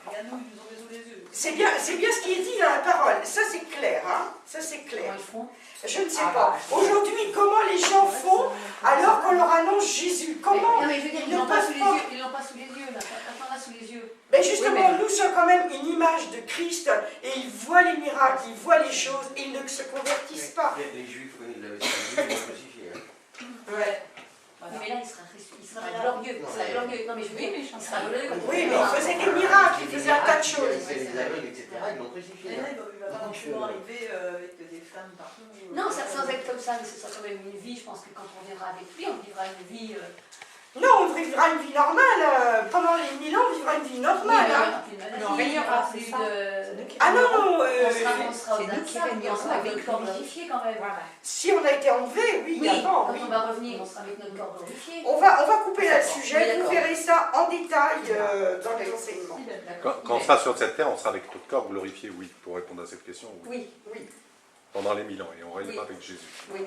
Regarde, nous, ils nous ont les yeux. C'est bien ce qui est dit dans la parole. Ça, c'est clair. Hein? Ça, c'est clair. Comment ils font? Je ne sais pas. Aujourd'hui, comment les gens font alors qu'on leur annonce Jésus? Comment? Non, mais je veux dire, ils ne l'ont pas peuvent sous les pas. yeux. Ils l'ont pas sous les yeux, là. Attends, là, sous les yeux. Mais justement, nous sommes quand même une image de Christ et ils voient les miracles, ils voient les choses et ils ne se convertissent pas. Les Juifs, oui, ils l'ont crucifié. Ouais. Oui, mais là, il sera glorieux. Il sera glorieux. Non, mais je veux dire, il sera glorieux. Oui, mais ils faisaient des miracles, ils faisaient un tas de choses. Les aveugles, etc., ils l'ont crucifié. Et là, il va pas forcément arriver avec des femmes partout. Non, ça sans être comme ça, mais ce sera quand même une vie. Je pense que quand on viendra avec lui, on vivra une vie. Non, on vivra une vie normale. Pendant les 1000 ans, on vivra une vie normale. Hein. Non, il n'y aura plus de. Ah non, non. On sera au on sera avec notre corps glorifié quand même. Si on a été enlevé, oui, Oui, avant. quand Oui. on va revenir, on sera avec notre corps glorifié. On va couper là le sujet, Oui, vous d'accord. verrez ça en détail dans les enseignements. Quand on sera sur cette terre, on sera avec notre corps glorifié, oui. Pour répondre à cette question, oui. Oui, Pendant les 1000 ans, et on régnera Oui. avec Jésus. oui.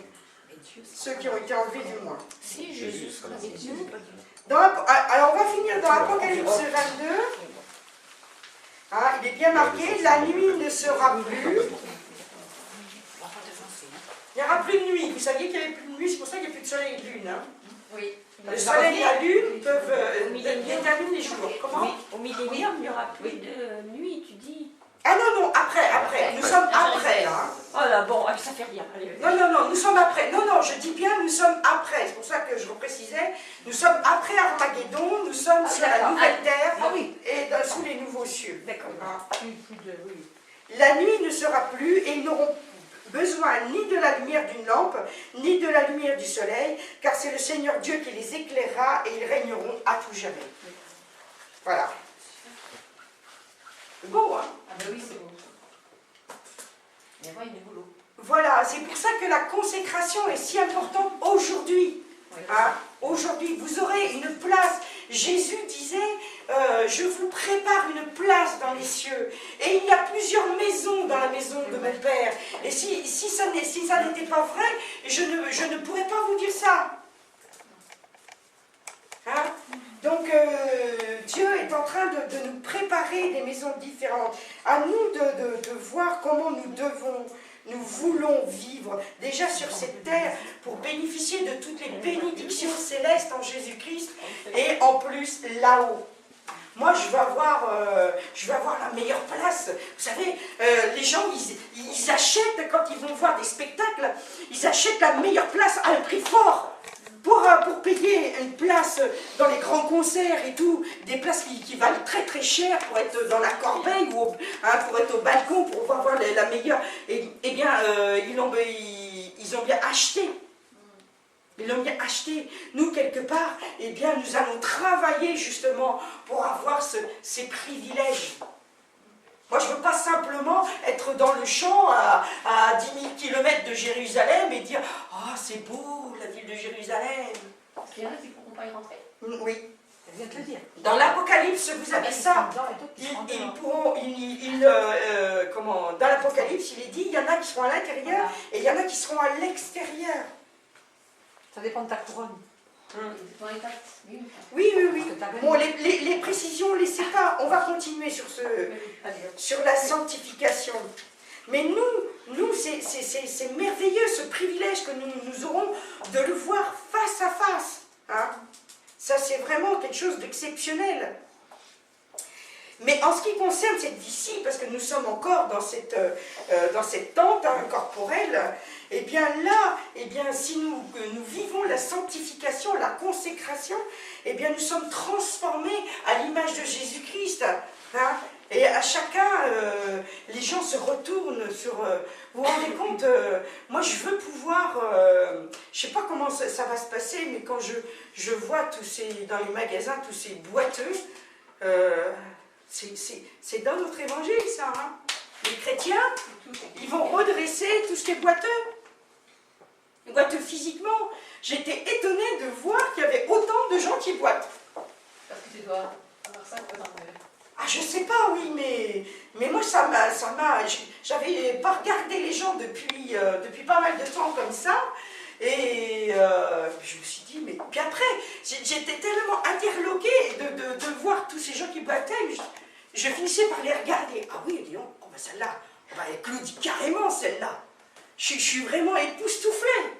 Ceux qui ont été enlevés du moins. Si Jésus sera avec nous. Alors on va finir dans Apocalypse 22. Ah, il est bien marqué, la nuit ne sera plus. Il n'y aura plus de nuit. Vous saviez qu'il n'y avait plus de nuit, c'est pour ça qu'il n'y a plus de soleil et de lune. Hein. Oui. Le soleil et la lune peuvent déterminer les jours. Comment? Au millénium, il n'y aura plus de nuit, tu dis. Ah non, non, après. Nous sommes après, là. Oh là, bon, ça fait rien. Allez, Non, nous sommes après. Non, je dis bien, nous sommes après. C'est pour ça que je reprécisais. Nous sommes après Armageddon, nous sommes sur la nouvelle terre et sous les nouveaux cieux. D'accord. Ah. Plus de. Oui. La nuit ne sera plus et ils n'auront besoin ni de la lumière d'une lampe, ni de la lumière du soleil, car c'est le Seigneur Dieu qui les éclairera et ils régneront à tout jamais. Voilà. C'est beau, hein? Ah ben oui, c'est bon. Il y a du boulot. Voilà, c'est pour ça que la consécration est si importante aujourd'hui. Hein? Aujourd'hui, vous aurez une place. Jésus disait, je vous prépare une place dans les cieux. Et il y a plusieurs maisons dans la maison de mon Père. Et si ça n'était pas vrai, je ne pourrais pas vous dire ça. Hein? Donc, Dieu est en train de nous préparer des maisons différentes. À nous de voir comment nous voulons vivre déjà sur cette terre pour bénéficier de toutes les bénédictions célestes en Jésus-Christ et en plus là-haut. Moi, je veux avoir la meilleure place. Vous savez, les gens, ils achètent, quand ils vont voir des spectacles, ils achètent la meilleure place à un prix fort. Pour payer une place dans les grands concerts et tout, des places qui valent très très cher pour être dans la corbeille ou pour être au balcon, pour avoir la meilleure, eh bien, ils ont bien acheté. Ils l'ont bien acheté. Nous, quelque part, eh bien, nous allons travailler justement pour avoir ces privilèges. Moi, je ne veux pas simplement être dans le champ à 10 000 km de Jérusalem et dire « Ah, c'est beau, la ville de Jérusalem !» Parce qu'il y en a qui ne pourront pas y rentrer. Oui. Je viens de te le dire. Dans l'Apocalypse, vous avez ça. Dans l'Apocalypse, il est dit, il y en a qui seront à l'intérieur et il y en a qui seront à l'extérieur. Ça dépend de ta couronne. Dans les taxes, oui. Oui, oui, oui. Parce que t'as gagné. Bon, les précisions, laissez pas. On va continuer sur la sanctification. Mais nous, c'est merveilleux ce privilège que nous aurons de le voir face à face. Hein. Ça, c'est vraiment quelque chose d'exceptionnel. Mais en ce qui concerne cette vie-ci, parce que nous sommes encore dans cette tente corporelle, eh bien là, si nous vivons la sanctification, la consécration, eh bien nous sommes transformés à l'image de Jésus-Christ. Hein. Et à chacun, les gens se retournent sur... vous vous rendez compte, moi je veux pouvoir... je ne sais pas comment ça va se passer, mais quand je vois dans les magasins, tous ces boiteux, c'est dans notre évangile ça. Hein. Les chrétiens, ils vont redresser tout ce qui est boiteux. Boiteux physiquement. J'étais étonnée de voir qu'il y avait autant de gens qui boitent. Parce que tu dois avoir ça pour t'enlever. Ah, je sais pas, oui, mais moi, j'avais pas regardé les gens depuis pas mal de temps comme ça, et je me suis dit, mais puis après, j'étais tellement interloquée de voir tous ces gens qui boitaient, je finissais par les regarder. Ah oui, dis donc, oh, ben celle-là, oh, ben, elle clôt carrément, celle-là. Je suis vraiment époustouflée.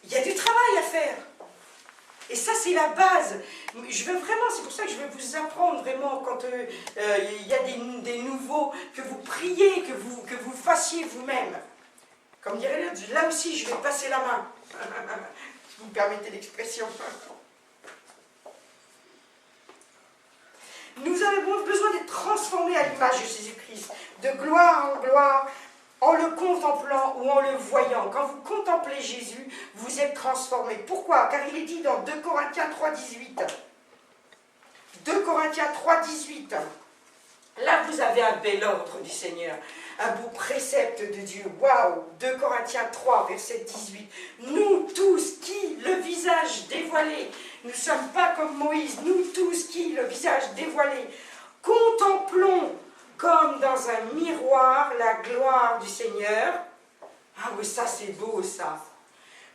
Il y a du travail à faire. Et ça, c'est la base. Je veux vraiment, c'est pour ça que je veux vous apprendre vraiment quand il y a des nouveaux, que vous priez, que vous fassiez vous-même. Comme dirait l'autre, là aussi, je vais passer la main. Si vous me permettez l'expression. Nous avons besoin d'être transformés à l'image de Jésus-Christ, de gloire en gloire, en le contemplant ou en le voyant. Quand vous contemplez Jésus, vous êtes transformés. Pourquoi? Car il est dit dans 2 Corinthiens 3,18. 2 Corinthiens 3,18. Là, vous avez un bel ordre du Seigneur, un beau précepte de Dieu. Waouh! 2 Corinthiens 3, verset 18. Nous tous qui, le visage dévoilé, nous ne sommes pas comme Moïse, nous tous qui, le visage dévoilé, contemplons comme dans un miroir la gloire du Seigneur. Ah oui, ça c'est beau ça.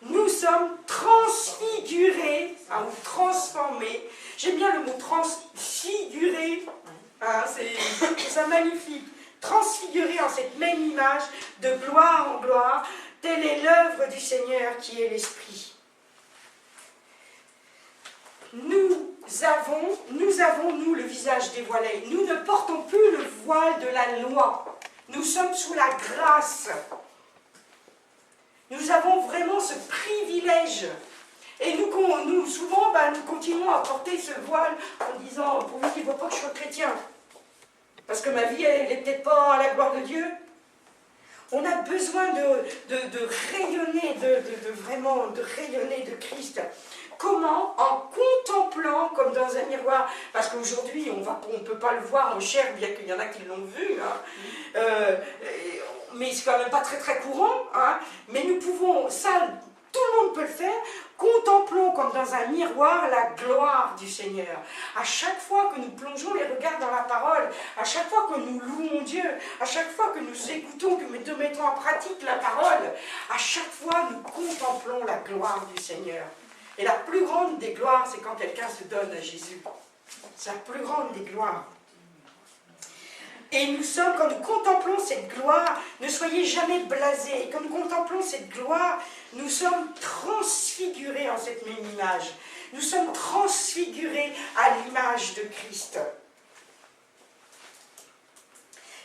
Nous sommes transfigurés, ou transformés. J'aime bien le mot transfiguré. C'est ça magnifique. Transfigurés en cette même image, de gloire en gloire. Telle est l'œuvre du Seigneur qui est l'Esprit. Nous avons, nous, le visage dévoilé. Nous ne portons plus le voile de la loi. Nous sommes sous la grâce. Nous avons vraiment ce privilège. Et nous souvent, nous continuons à porter ce voile en disant, pourvu qu'il ne voit pas que je sois chrétien. Parce que ma vie, elle n'est peut-être pas à la gloire de Dieu. On a besoin de rayonner, vraiment de rayonner de Christ. Comment? En contemplant comme dans un miroir. Parce qu'aujourd'hui, on ne peut pas le voir en chair, bien qu'il y en a qui l'ont vu. Hein. Mais c'est quand même pas très très courant. Hein. Mais nous pouvons, ça, tout le monde peut le faire. Contemplons comme dans un miroir la gloire du Seigneur. À chaque fois que nous plongeons les regards dans la parole, à chaque fois que nous louons Dieu, à chaque fois que nous écoutons, que nous mettons en pratique la parole, à chaque fois nous contemplons la gloire du Seigneur. Et la plus grande des gloires, c'est quand quelqu'un se donne à Jésus. C'est la plus grande des gloires. Et quand nous contemplons cette gloire, ne soyez jamais blasés. Et quand nous contemplons cette gloire, nous sommes transfigurés en cette même image. Nous sommes transfigurés à l'image de Christ.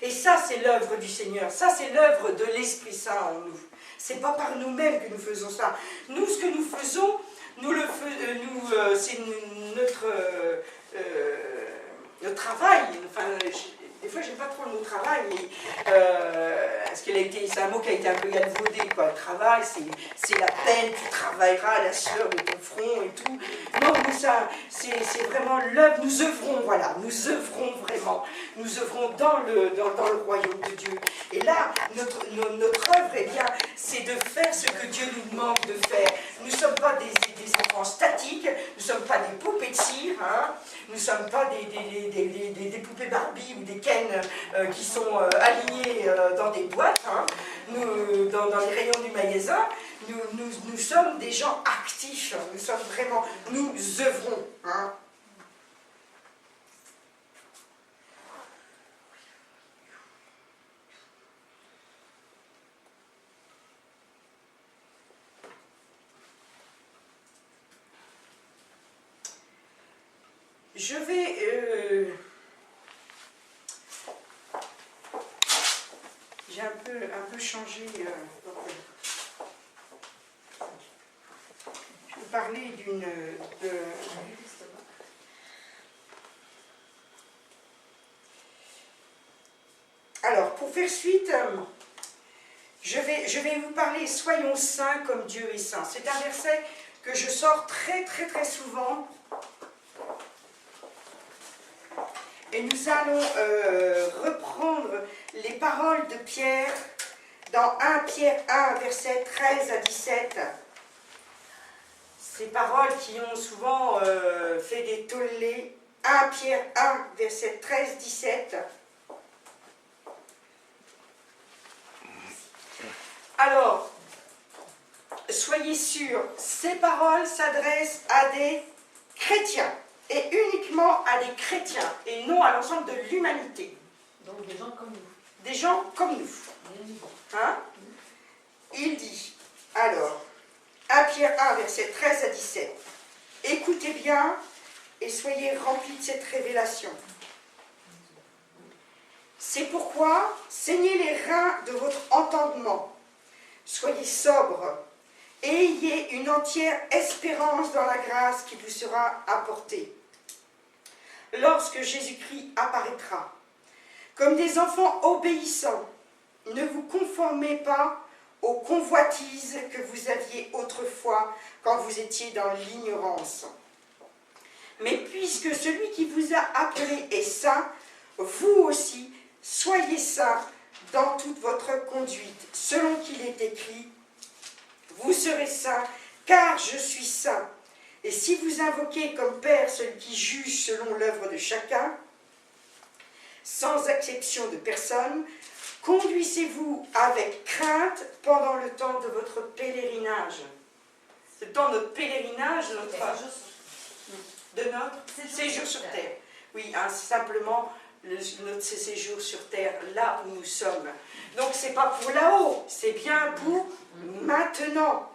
Et ça, c'est l'œuvre du Seigneur. Ça, c'est l'œuvre de l'Esprit Saint en nous. Ce n'est pas par nous-mêmes que nous faisons ça. Nous, ce que nous faisons, c'est notre travail. Enfin, des fois j'aime pas trop le mot travail, mais parce que c'est un mot qui a été un peu galvaudé, quoi. Le travail, c'est la peine, tu travailleras à la sueur de ton front et tout. Non, mais ça, c'est vraiment l'œuvre, nous œuvrons, voilà, nous œuvrons vraiment, nous œuvrons dans le royaume de Dieu. Et là, notre œuvre, eh bien, c'est de faire ce que Dieu nous demande de faire. Nous ne sommes pas des enfants statiques, nous ne sommes pas des poupées de cire, hein. Nous ne sommes pas des poupées Barbie ou des Ken qui sont alignés dans des boîtes, hein. Dans les rayons du magasin. Nous sommes des gens actifs, nous sommes vraiment, nous œuvrons. Hein. Je vais... j'ai un peu changé... je vais vous parler Alors, pour faire suite, je vais vous parler « Soyons saints comme Dieu est saint ». C'est un verset que je sors très souvent. Et nous allons reprendre les paroles de Pierre dans 1 Pierre 1, versets 13 à 17. Ces paroles qui ont souvent fait des tollés. 1 Pierre 1, versets 13-17. Alors, soyez sûrs, ces paroles s'adressent à des chrétiens. Et uniquement à des chrétiens, et non à l'ensemble de l'humanité. Donc des gens comme nous. Des gens comme nous. Hein? Il dit, alors, 1 Pierre 1, versets 13 à 17. Écoutez bien et soyez remplis de cette révélation. C'est pourquoi saignez les reins de votre entendement. Soyez sobres et ayez une entière espérance dans la grâce qui vous sera apportée lorsque Jésus-Christ apparaîtra. Comme des enfants obéissants, ne vous conformez pas aux convoitises que vous aviez autrefois quand vous étiez dans l'ignorance. Mais puisque celui qui vous a appelé est saint, vous aussi, soyez saints dans toute votre conduite, selon qu'il est écrit, vous serez saints, car je suis saint. Et si vous invoquez comme Père celui qui juge selon l'œuvre de chacun, sans exception de personne, conduisez-vous avec crainte pendant le temps de votre pèlerinage. Le temps de notre pèlerinage, de notre séjour sur terre. Oui, hein, c'est simplement notre séjour sur terre, là où nous sommes. Donc c'est pas pour là-haut, c'est bien pour maintenant.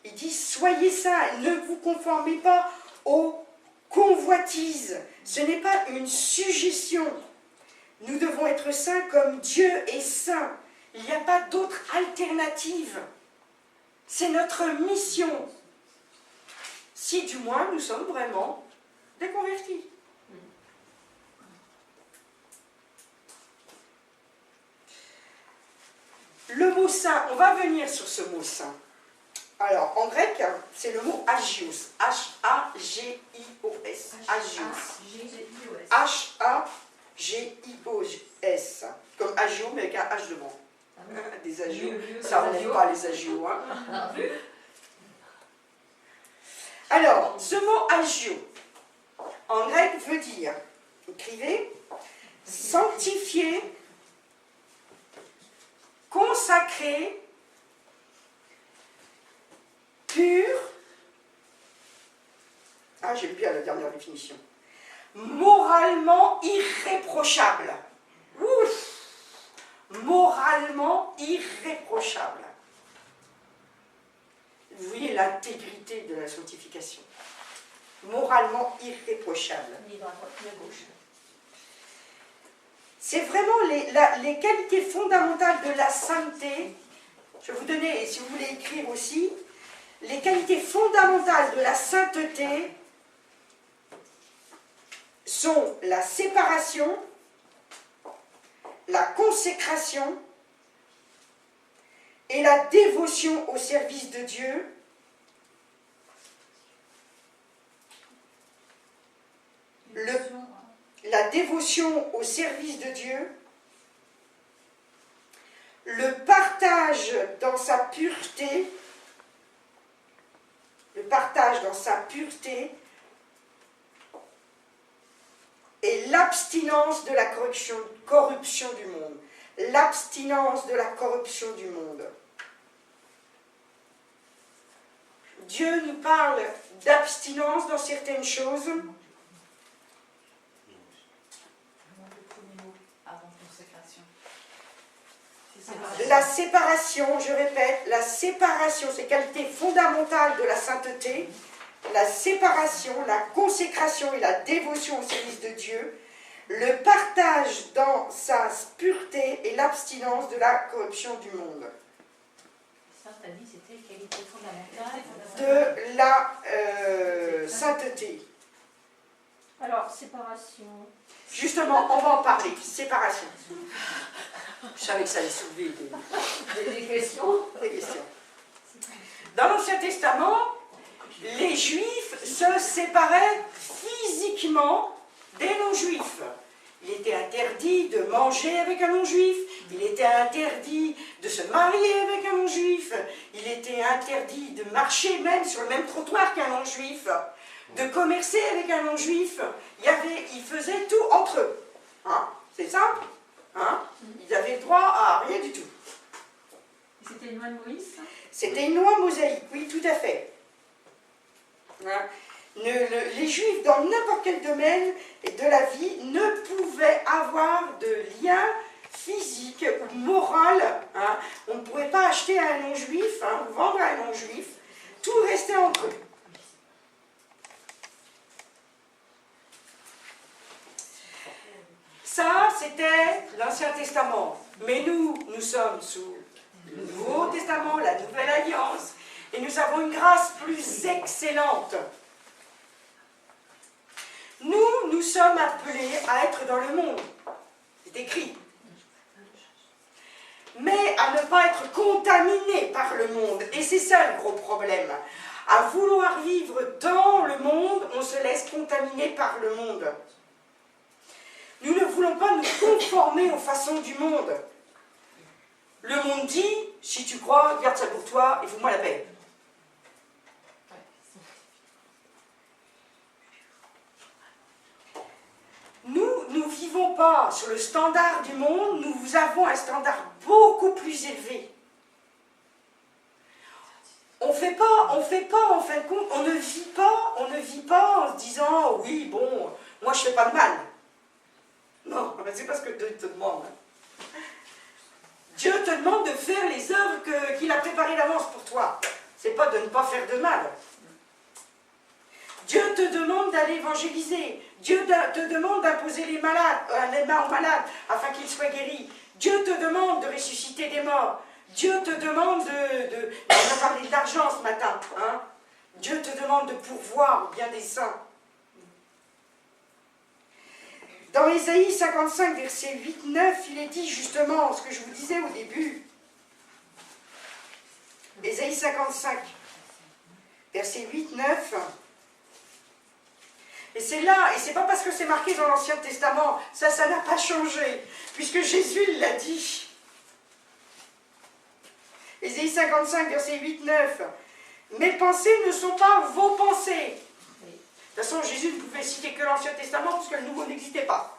Il dit, soyez saints, ne vous conformez pas aux convoitises. Ce n'est pas une suggestion. Nous devons être saints comme Dieu est saint. Il n'y a pas d'autre alternative. C'est notre mission. Si du moins nous sommes vraiment des convertis. Le mot saint, on va venir sur ce mot saint. Alors, en grec, c'est le mot hagios. H-A-G-I-O-S. Hagios. H-A-G-I-O-S. Comme agio, mais avec un H devant. Des agios. Ça, on n'aime pas les agios. Hein. Alors, ce mot agio, en grec, veut dire, écrivez, sanctifié, consacré, pur, j'aime bien la dernière définition, moralement irréprochable. Ouf, moralement irréprochable. Vous voyez l'intégrité de la sanctification. Moralement irréprochable. C'est vraiment les qualités fondamentales de la sainteté. Je vais vous donner, si vous voulez écrire aussi, les qualités fondamentales de la sainteté sont la séparation, la consécration et la dévotion au service de Dieu, la dévotion au service de Dieu, le partage dans sa pureté, et l'abstinence de la corruption du monde. L'abstinence de la corruption du monde. Dieu nous parle d'abstinence dans certaines choses. Le premier mot avant consécration. La séparation, je répète, la séparation, c'est qualité fondamentale de la sainteté, la séparation, la consécration et la dévotion au service de Dieu, le partage dans sa pureté et l'abstinence de la corruption du monde. Ça, tu as dit, c'était qualité fondamentale De la sainteté. Alors, séparation. Justement, on va en parler, séparation. Je savais que ça allait soulever Des questions. des questions. Dans l'Ancien Testament, les Juifs se séparaient physiquement des non-Juifs. Il était interdit de manger avec un non-Juif, il était interdit de se marier avec un non-Juif, il était interdit de marcher même sur le même trottoir qu'un non-Juif, de commercer avec un non-Juif. Ils faisaient tout entre eux. Hein? C'est simple. Hein? Ils avaient le droit à rien du tout. C'était une loi de Moïse, ça? C'était une loi mosaïque, oui, tout à fait. Hein? Les Juifs, dans n'importe quel domaine de la vie, ne pouvaient avoir de lien physique ou moral. Hein? On ne pourrait pas acheter à un non-juif, hein, ou vendre à un non-juif. Tout restait entre eux. Ça, c'était l'Ancien Testament. Mais nous sommes sous le Nouveau Testament, la Nouvelle Alliance, et nous avons une grâce plus excellente. Nous sommes appelés à être dans le monde. C'est écrit. Mais à ne pas être contaminés par le monde. Et c'est ça le gros problème. À vouloir vivre dans le monde, on se laisse contaminer par le monde. Nous ne voulons pas nous conformer aux façons du monde. Le monde dit, si tu crois, garde ça pour toi et fous-moi la paix. Nous ne vivons pas sur le standard du monde, nous avons un standard beaucoup plus élevé. On fait pas en fin de compte, on ne vit pas en se disant, oui, bon, moi je fais pas de mal. Non, c'est pas ce que Dieu te demande. Dieu te demande de faire les œuvres qu'il a préparées d'avance pour toi. C'est pas de ne pas faire de mal. Dieu te demande d'aller évangéliser. Dieu te demande d'imposer les mains aux malades afin qu'ils soient guéris. Dieu te demande de ressusciter des morts. Dieu te demande on a parlé de l'argent ce matin. Hein? Dieu te demande de pourvoir au bien des saints. Dans Ésaïe 55, verset 8-9, il est dit justement ce que je vous disais au début. Ésaïe 55, verset 8-9. Et c'est là, et c'est pas parce que c'est marqué dans l'Ancien Testament, ça n'a pas changé, puisque Jésus l'a dit. Ésaïe 55, verset 8-9. Mes pensées ne sont pas vos pensées. De toute façon, Jésus ne pouvait citer que l'Ancien Testament, parce que le Nouveau n'existait pas.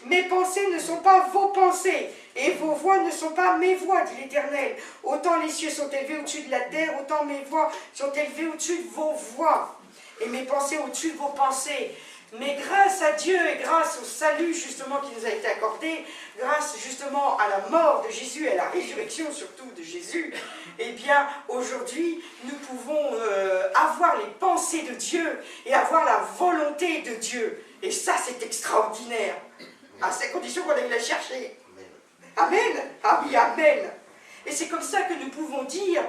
Mes pensées ne sont pas vos pensées, et vos voix ne sont pas mes voix, dit l'Éternel. Autant les cieux sont élevés au-dessus de la terre, autant mes voix sont élevées au-dessus de vos voix, et mes pensées au-dessus de vos pensées. Mais grâce à Dieu et grâce au salut justement qui nous a été accordé, grâce justement à la mort de Jésus et à la résurrection surtout de Jésus, eh bien aujourd'hui nous pouvons avoir les pensées de Dieu et avoir la volonté de Dieu. Et ça c'est extraordinaire. À ces conditions qu'on aille la chercher. Amen. Ah oui, amen. Et c'est comme ça que nous pouvons dire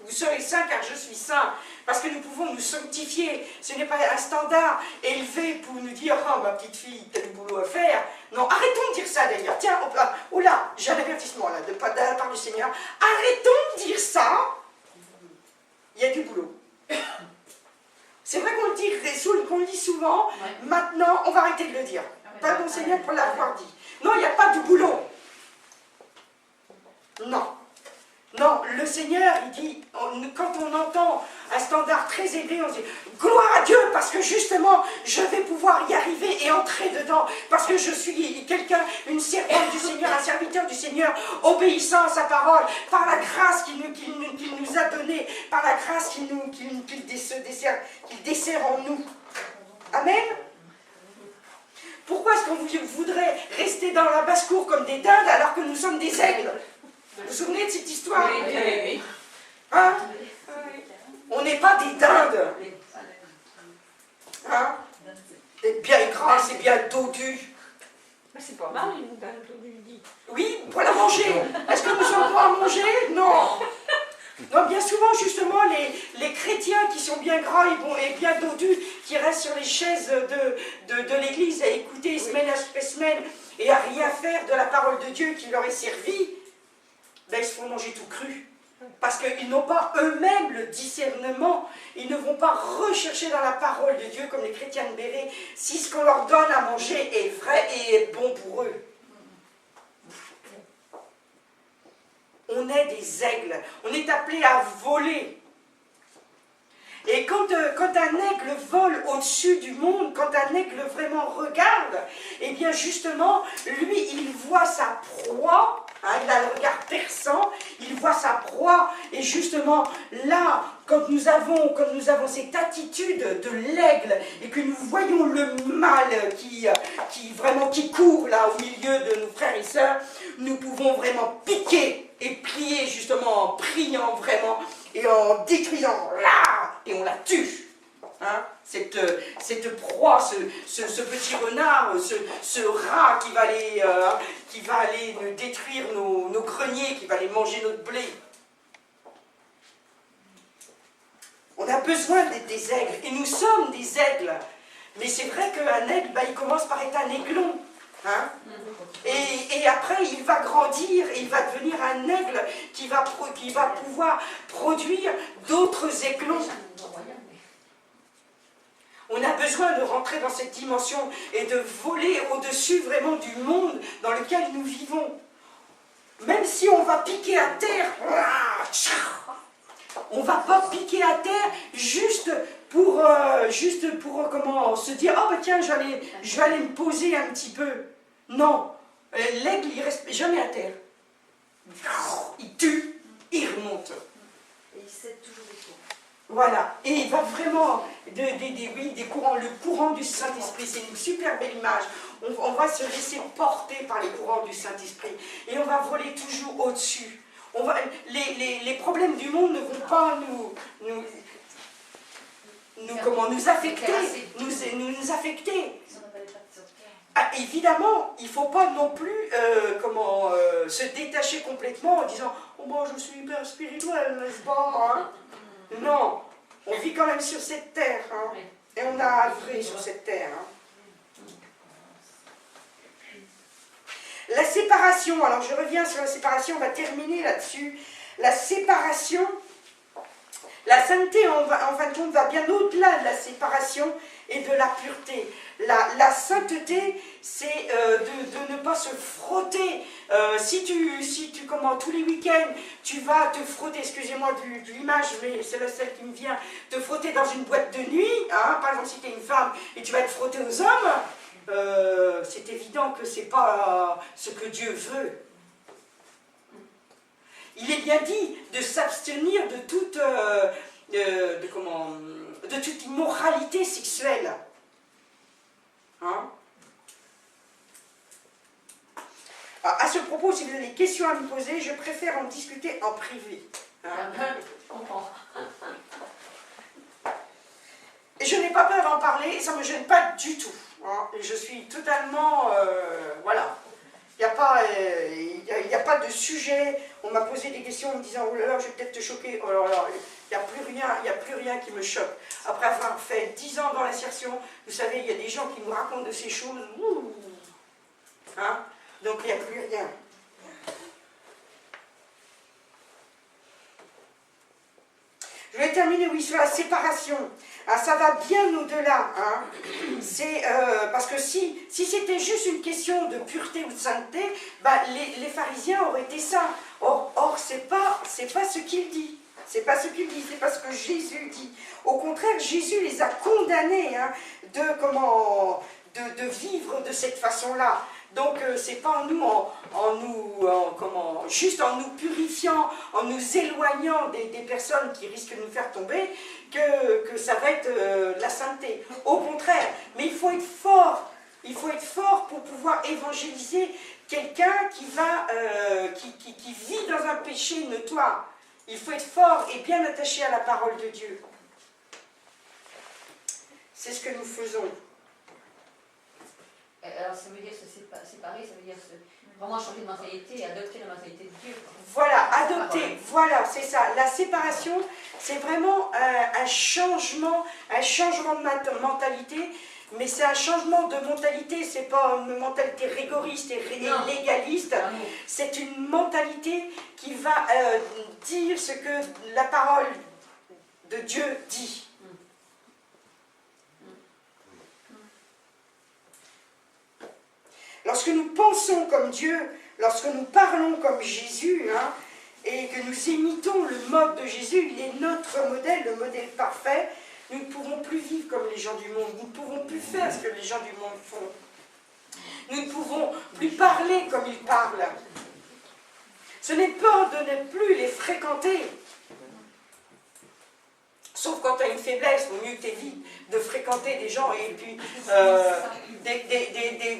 Vous serez saints car je suis saint. Parce que nous pouvons nous sanctifier. Ce n'est pas un standard élevé pour nous dire « Oh, ma petite fille, t'as du boulot à faire ». Non, arrêtons de dire ça d'ailleurs. Tiens, oh là, j'ai un avertissement là, de la part du Seigneur. Arrêtons de dire ça. Il y a du boulot. C'est vrai qu'on le dit souvent. Ouais. Maintenant, on va arrêter de le dire. Pardon Seigneur pour l'avoir dit. Non, il n'y a pas de boulot. Non. Non, le Seigneur, il dit, quand on entend un standard très élevé, on dit « Gloire à Dieu, parce que justement, je vais pouvoir y arriver et entrer dedans, parce que je suis quelqu'un, une servante du Seigneur, un serviteur du Seigneur, obéissant à sa parole, par la grâce qu'il nous a donnée, par la grâce qu'il dessert en nous. » Amen. Pourquoi est-ce qu'on voudrait rester dans la basse-cour comme des dindes alors que nous sommes des aigles? Vous vous souvenez de cette histoire? Oui. Hein? On n'est pas des dindes. Hein? C'est bien gras, c'est bien dodu. Mais c'est pas mal, une dinde, on lui dit. Oui, pour la manger. Est-ce que nous sommes bons à manger? Non. Non, bien souvent, justement, les chrétiens qui sont bien gras et bien dodus, qui restent sur les chaises de l'église à écouter semaine après semaine et à rien faire de la parole de Dieu qui leur est servie, ben, ils se font manger tout cru. Parce qu'ils n'ont pas eux-mêmes le discernement. Ils ne vont pas rechercher dans la parole de Dieu, comme les chrétiens de Béret, si ce qu'on leur donne à manger est vrai et est bon pour eux. On est des aigles. On est appelé à voler. Et quand un aigle vole au-dessus du monde, quand un aigle vraiment regarde, eh bien justement, lui, il voit sa proie, hein, il a le regard perçant, il voit sa proie, et justement, là, quand nous avons cette attitude de l'aigle, et que nous voyons le mal qui court là au milieu de nos frères et sœurs, nous pouvons vraiment piquer et plier justement en priant vraiment, et en détruisant, là, et on la tue. Hein, cette proie, ce petit renard, ce rat qui va aller nous détruire nos greniers, qui va aller manger notre blé. On a besoin d'être des aigles, et nous sommes des aigles. Mais c'est vrai qu'un aigle, il commence par être un aiglon. Hein? Et après, il va grandir, et il va devenir un aigle qui va pouvoir produire d'autres aiglons. On a besoin de rentrer dans cette dimension et de voler au-dessus vraiment du monde dans lequel nous vivons. Même si on va piquer à terre, on ne va pas piquer à terre juste pour se dire « Ah ben tiens, je vais aller me poser un petit peu ». Non, l'aigle, il ne reste jamais à terre. Il tue, il remonte. Et il cède toujours des cours. Voilà, et il va vraiment, des courants, le courant du Saint-Esprit, c'est une super belle image. On va se laisser porter par les courants du Saint-Esprit et on va voler toujours au-dessus. Les problèmes du monde ne vont pas nous affecter, nous affecter. Si on n'a pas les pattes sur terre. Ah, évidemment, il ne faut pas non plus se détacher complètement en disant « Oh bon, je suis hyper spirituel, n'est-ce pas hein ?» Non, on vit quand même sur cette terre, hein, et on a œuvré sur cette terre. Hein. La séparation, alors je reviens sur la séparation, on va terminer là-dessus. La séparation, la sainteté en fin de compte va bien au-delà de la séparation et de la pureté. La sainteté, c'est de ne pas se frotter. Si tu commences tous les week-ends, tu vas te frotter, excusez-moi de l'image, mais c'est la seule qui me vient, te frotter dans une boîte de nuit, hein, par exemple si tu es une femme et tu vas te frotter aux hommes, c'est évident que ce n'est pas ce que Dieu veut. Il est bien dit de s'abstenir de toute immoralité sexuelle. Hein? Alors, à ce propos, si vous avez des questions à me poser, je préfère en discuter en privé. Hein? Je comprends. Et je n'ai pas peur d'en parler, et ça ne me gêne pas du tout. Hein? Je suis totalement... voilà. Il n'y a pas de sujet, on m'a posé des questions en me disant, oh là là, je vais peut-être te choquer, oh là là, il n'y a plus rien qui me choque. Après avoir fait 10 ans dans l'insertion, vous savez, il y a des gens qui nous racontent de ces choses, ouh, hein, donc il n'y a plus rien. Je vais terminer, oui, sur la séparation. Ah, ça va bien au-delà. Hein. Parce que si c'était juste une question de pureté ou de sainteté, bah, les pharisiens auraient été saints. Or c'est pas ce qu'il dit. C'est pas ce qu'il dit, c'est pas ce que Jésus dit. Au contraire, Jésus les a condamnés hein, de vivre de cette façon-là. Donc, c'est pas juste en nous purifiant, en nous éloignant des personnes qui risquent de nous faire tomber, que ça va être la sainteté. Au contraire, mais il faut être fort. Il faut être fort pour pouvoir évangéliser quelqu'un qui vit dans un péché notoire. Il faut être fort et bien attaché à la parole de Dieu. C'est ce que nous faisons. Alors ça veut dire se séparer, ça veut dire vraiment changer de mentalité et adopter la mentalité de Dieu. Voilà, adopter, voilà, c'est ça. La séparation, c'est vraiment un changement de mentalité, mais c'est un changement de mentalité, c'est pas une mentalité rigoriste et légaliste, c'est une mentalité qui va dire ce que la parole de Dieu dit. Lorsque nous pensons comme Dieu, lorsque nous parlons comme Jésus, hein, et que nous imitons le mode de Jésus, il est notre modèle, le modèle parfait, nous ne pouvons plus vivre comme les gens du monde, nous ne pouvons plus faire ce que les gens du monde font. Nous ne pouvons plus parler comme ils parlent. Ce n'est pas de ne plus les fréquenter. Sauf quand tu as une faiblesse, il vaut mieux que tu évites de fréquenter des gens et puis,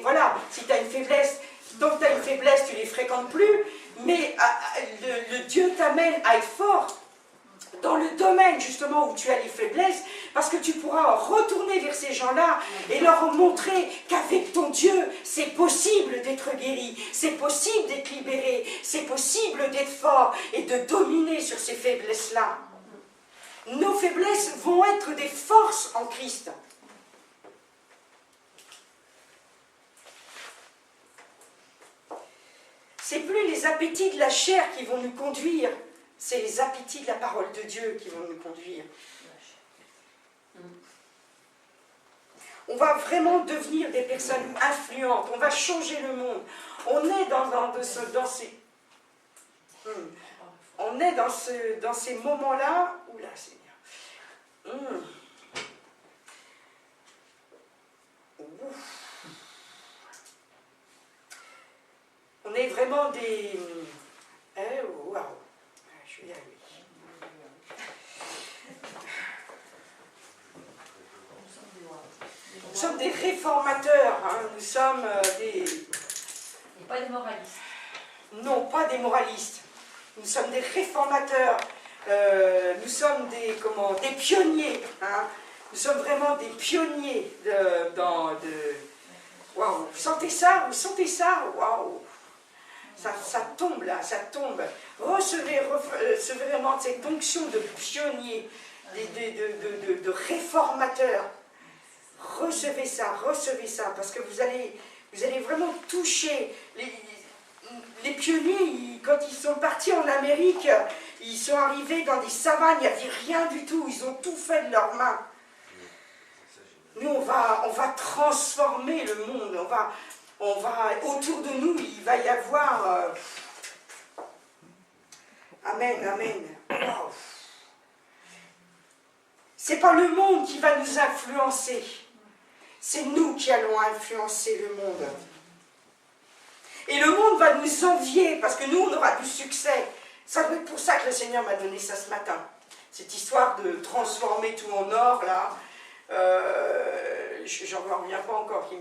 voilà, si tu as une faiblesse, donc tu as une faiblesse, tu ne les fréquentes plus, mais le Dieu t'amène à être fort dans le domaine justement où tu as les faiblesses, parce que tu pourras retourner vers ces gens-là et leur montrer qu'avec ton Dieu, c'est possible d'être guéri, c'est possible d'être libéré, c'est possible d'être fort et de dominer sur ces faiblesses-là. Nos faiblesses vont être des forces en Christ. C'est plus les appétits de la chair qui vont nous conduire, c'est les appétits de la parole de Dieu qui vont nous conduire. On va vraiment devenir des personnes influentes, on va changer le monde. On est dans ces moments-là. Oula, Seigneur. On est vraiment des... Waouh. Je vais y arriver. Nous sommes des réformateurs, hein. Nous sommes des... Et pas des moralistes. Non, pas des moralistes. Nous sommes des réformateurs. Nous sommes des pionniers. Hein. Nous sommes vraiment des pionniers Waouh. Vous sentez ça? Vous sentez ça? Waouh. Ça tombe là, ça tombe. Recevez vraiment cette onction de pionnier, de réformateur. Recevez ça, parce que vous allez vraiment toucher. Les pionniers, quand ils sont partis en Amérique, ils sont arrivés dans des savanes, il n'y avait rien du tout, ils ont tout fait de leurs mains. Nous, on va transformer le monde, autour de nous, il va y avoir... Amen, amen. Wow. C'est pas le monde qui va nous influencer, c'est nous qui allons influencer le monde. Et le monde va nous envier, parce que nous, on aura du succès. Ça doit être pour ça que le Seigneur m'a donné ça ce matin. Cette histoire de transformer tout en or, là, j'en reviens pas encore qui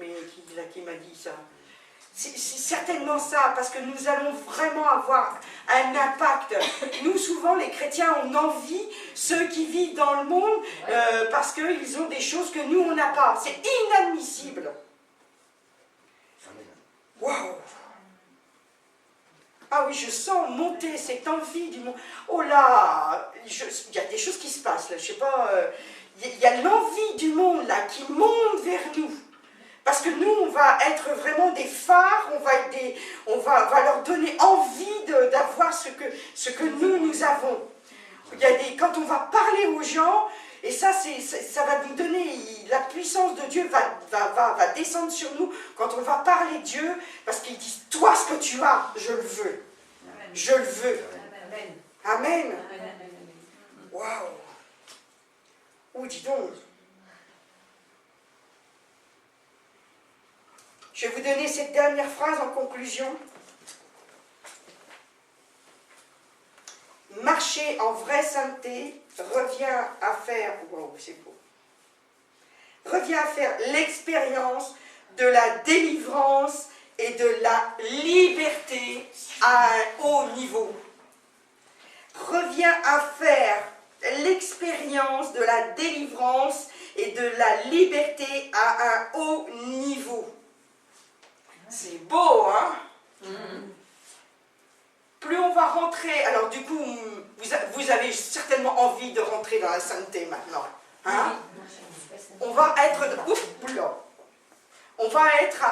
m'a dit ça. C'est certainement ça, parce que nous allons vraiment avoir un impact. Nous, souvent, les chrétiens, on envie ceux qui vivent dans le monde parce qu'ils ont des choses que nous, on n'a pas. C'est inadmissible. Waouh! Ah oui, je sens monter cette envie du monde. Oh là, il y a des choses qui se passent là, je sais pas. Il y a l'envie du monde là qui monte vers nous. Parce que nous, on va être vraiment des phares, on va leur donner envie d'avoir ce que nous avons. Quand on va parler aux gens, et ça va nous donner, la puissance de Dieu va descendre sur nous quand on va parler de Dieu, parce qu'ils disent, toi ce que tu as, je le veux. Je le veux. Amen. Waouh. Oh, dis donc. Je vais vous donner cette dernière phrase en conclusion. Marcher en vraie sainteté revient à faire, wow, c'est beau, revient à faire l'expérience de la délivrance et de la liberté à un haut niveau. Revient à faire l'expérience de la délivrance et de la liberté à un haut niveau. C'est beau, hein? Plus on va rentrer, alors du coup, vous avez certainement envie de rentrer dans la sainteté maintenant. Hein? On va être, on va être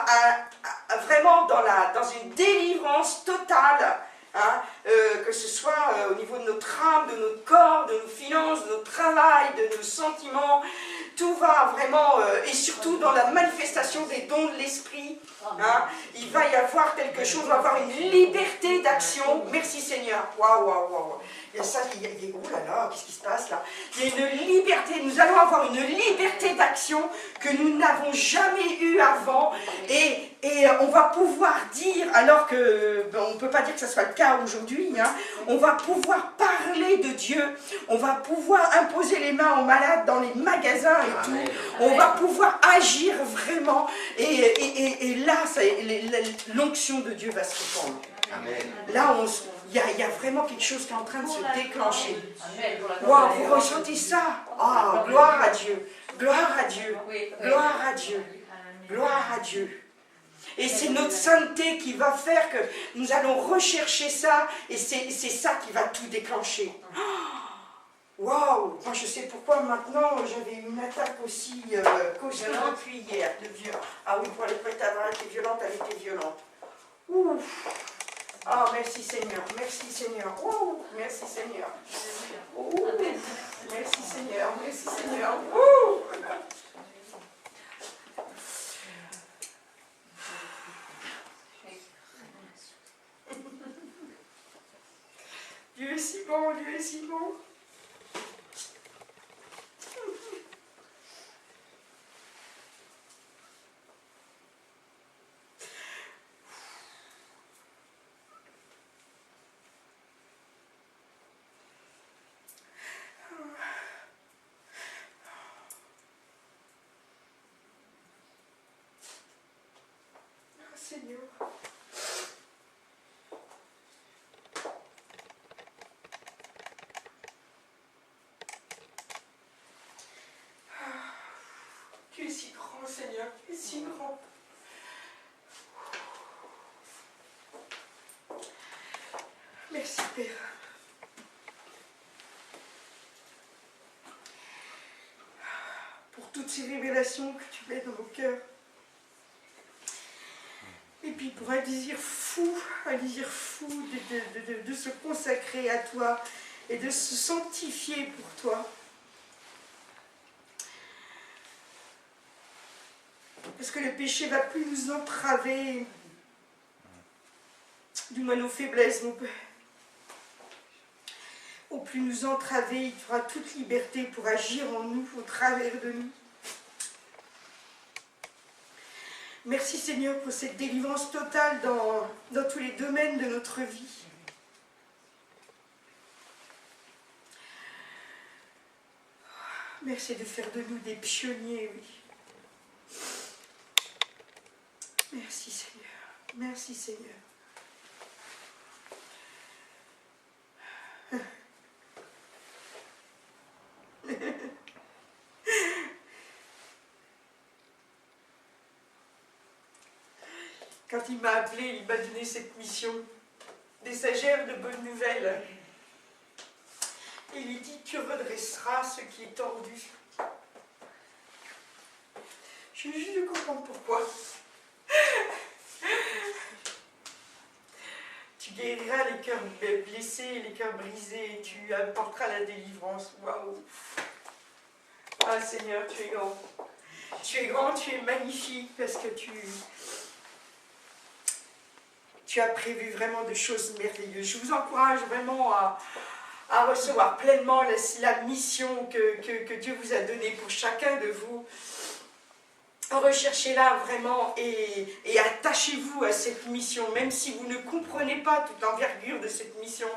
vraiment dans une délivrance totale, hein? Que ce soit au niveau de notre âme, de notre corps, de nos finances, de notre travail, de nos sentiments. Tout va vraiment, et surtout dans la manifestation des dons de l'esprit. Hein, il va y avoir quelque chose, on va avoir une liberté d'action. Merci Seigneur. Waouh, waouh, waouh. Il y a ça, oh là là, qu'est-ce qui se passe là? Il y a une liberté, nous allons avoir une liberté d'action que nous n'avons jamais eue avant. Et on va pouvoir dire, alors que on ne peut pas dire que ce soit le cas aujourd'hui, hein, on va pouvoir parler de Dieu, on va pouvoir imposer les mains aux malades dans les magasins et tout, on va pouvoir agir vraiment, et là, l'onction de Dieu va se répandre. Là, il y a vraiment quelque chose qui est en train de se déclencher. Wow, vous ressentez ça? Ah, gloire à Dieu, gloire à Dieu, gloire à Dieu, gloire à Dieu. Et c'est notre sainteté qui va faire que nous allons rechercher ça, et c'est ça qui va tout déclencher. Waouh! Moi je sais pourquoi maintenant j'avais une attaque aussi costaud depuis hier. Ah oui, pour les prêtres avant elle était violente, elle était violente. Ouh! Ah, merci Seigneur, merci Seigneur. Ouh, merci Seigneur. Ouh, merci Seigneur, merci Seigneur. Ouh. Dieu est si bon, Dieu est si bon. Seigneur. Tu es si grand, Seigneur, tu es si grand. Merci, Père. Pour toutes ces révélations que tu mets dans nos cœurs. Et puis pour un désir fou de se consacrer à toi et de se sanctifier pour toi. Parce que le péché ne va plus nous entraver, du moins nos faiblesses, mon Père. Au plus nous entraver, il y aura toute liberté pour agir en nous, au travers de nous. Merci Seigneur pour cette délivrance totale dans tous les domaines de notre vie. Merci de faire de nous des pionniers, oui. Merci Seigneur, merci Seigneur. Quand il m'a appelé, il m'a donné cette mission messagère de bonnes nouvelles. Il lui dit, tu redresseras ce qui est tordu. Je viens juste de comprendre pourquoi. Tu guériras les cœurs blessés, les cœurs brisés, tu apporteras la délivrance. Waouh! Ah Seigneur, tu es grand. Tu es grand, tu es magnifique parce que tu as prévu vraiment de choses merveilleuses. Je vous encourage vraiment à recevoir pleinement la mission que Dieu vous a donnée pour chacun de vous. Recherchez-la vraiment et attachez-vous à cette mission, même si vous ne comprenez pas toute l'envergure de cette mission,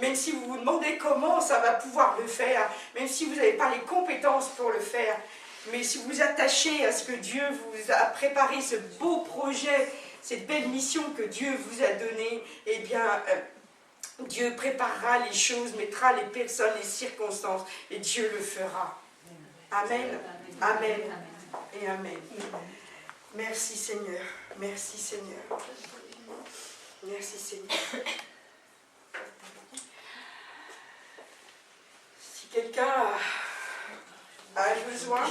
même si vous vous demandez comment ça va pouvoir le faire, même si vous n'avez pas les compétences pour le faire, mais si vous vous attachez à ce que Dieu vous a préparé, ce beau projet, cette belle mission que Dieu vous a donnée, eh bien, Dieu préparera les choses, mettra les personnes, les circonstances, et Dieu le fera. Amen. Amen. Et Amen. Merci Seigneur. Merci Seigneur. Merci Seigneur. Si quelqu'un a besoin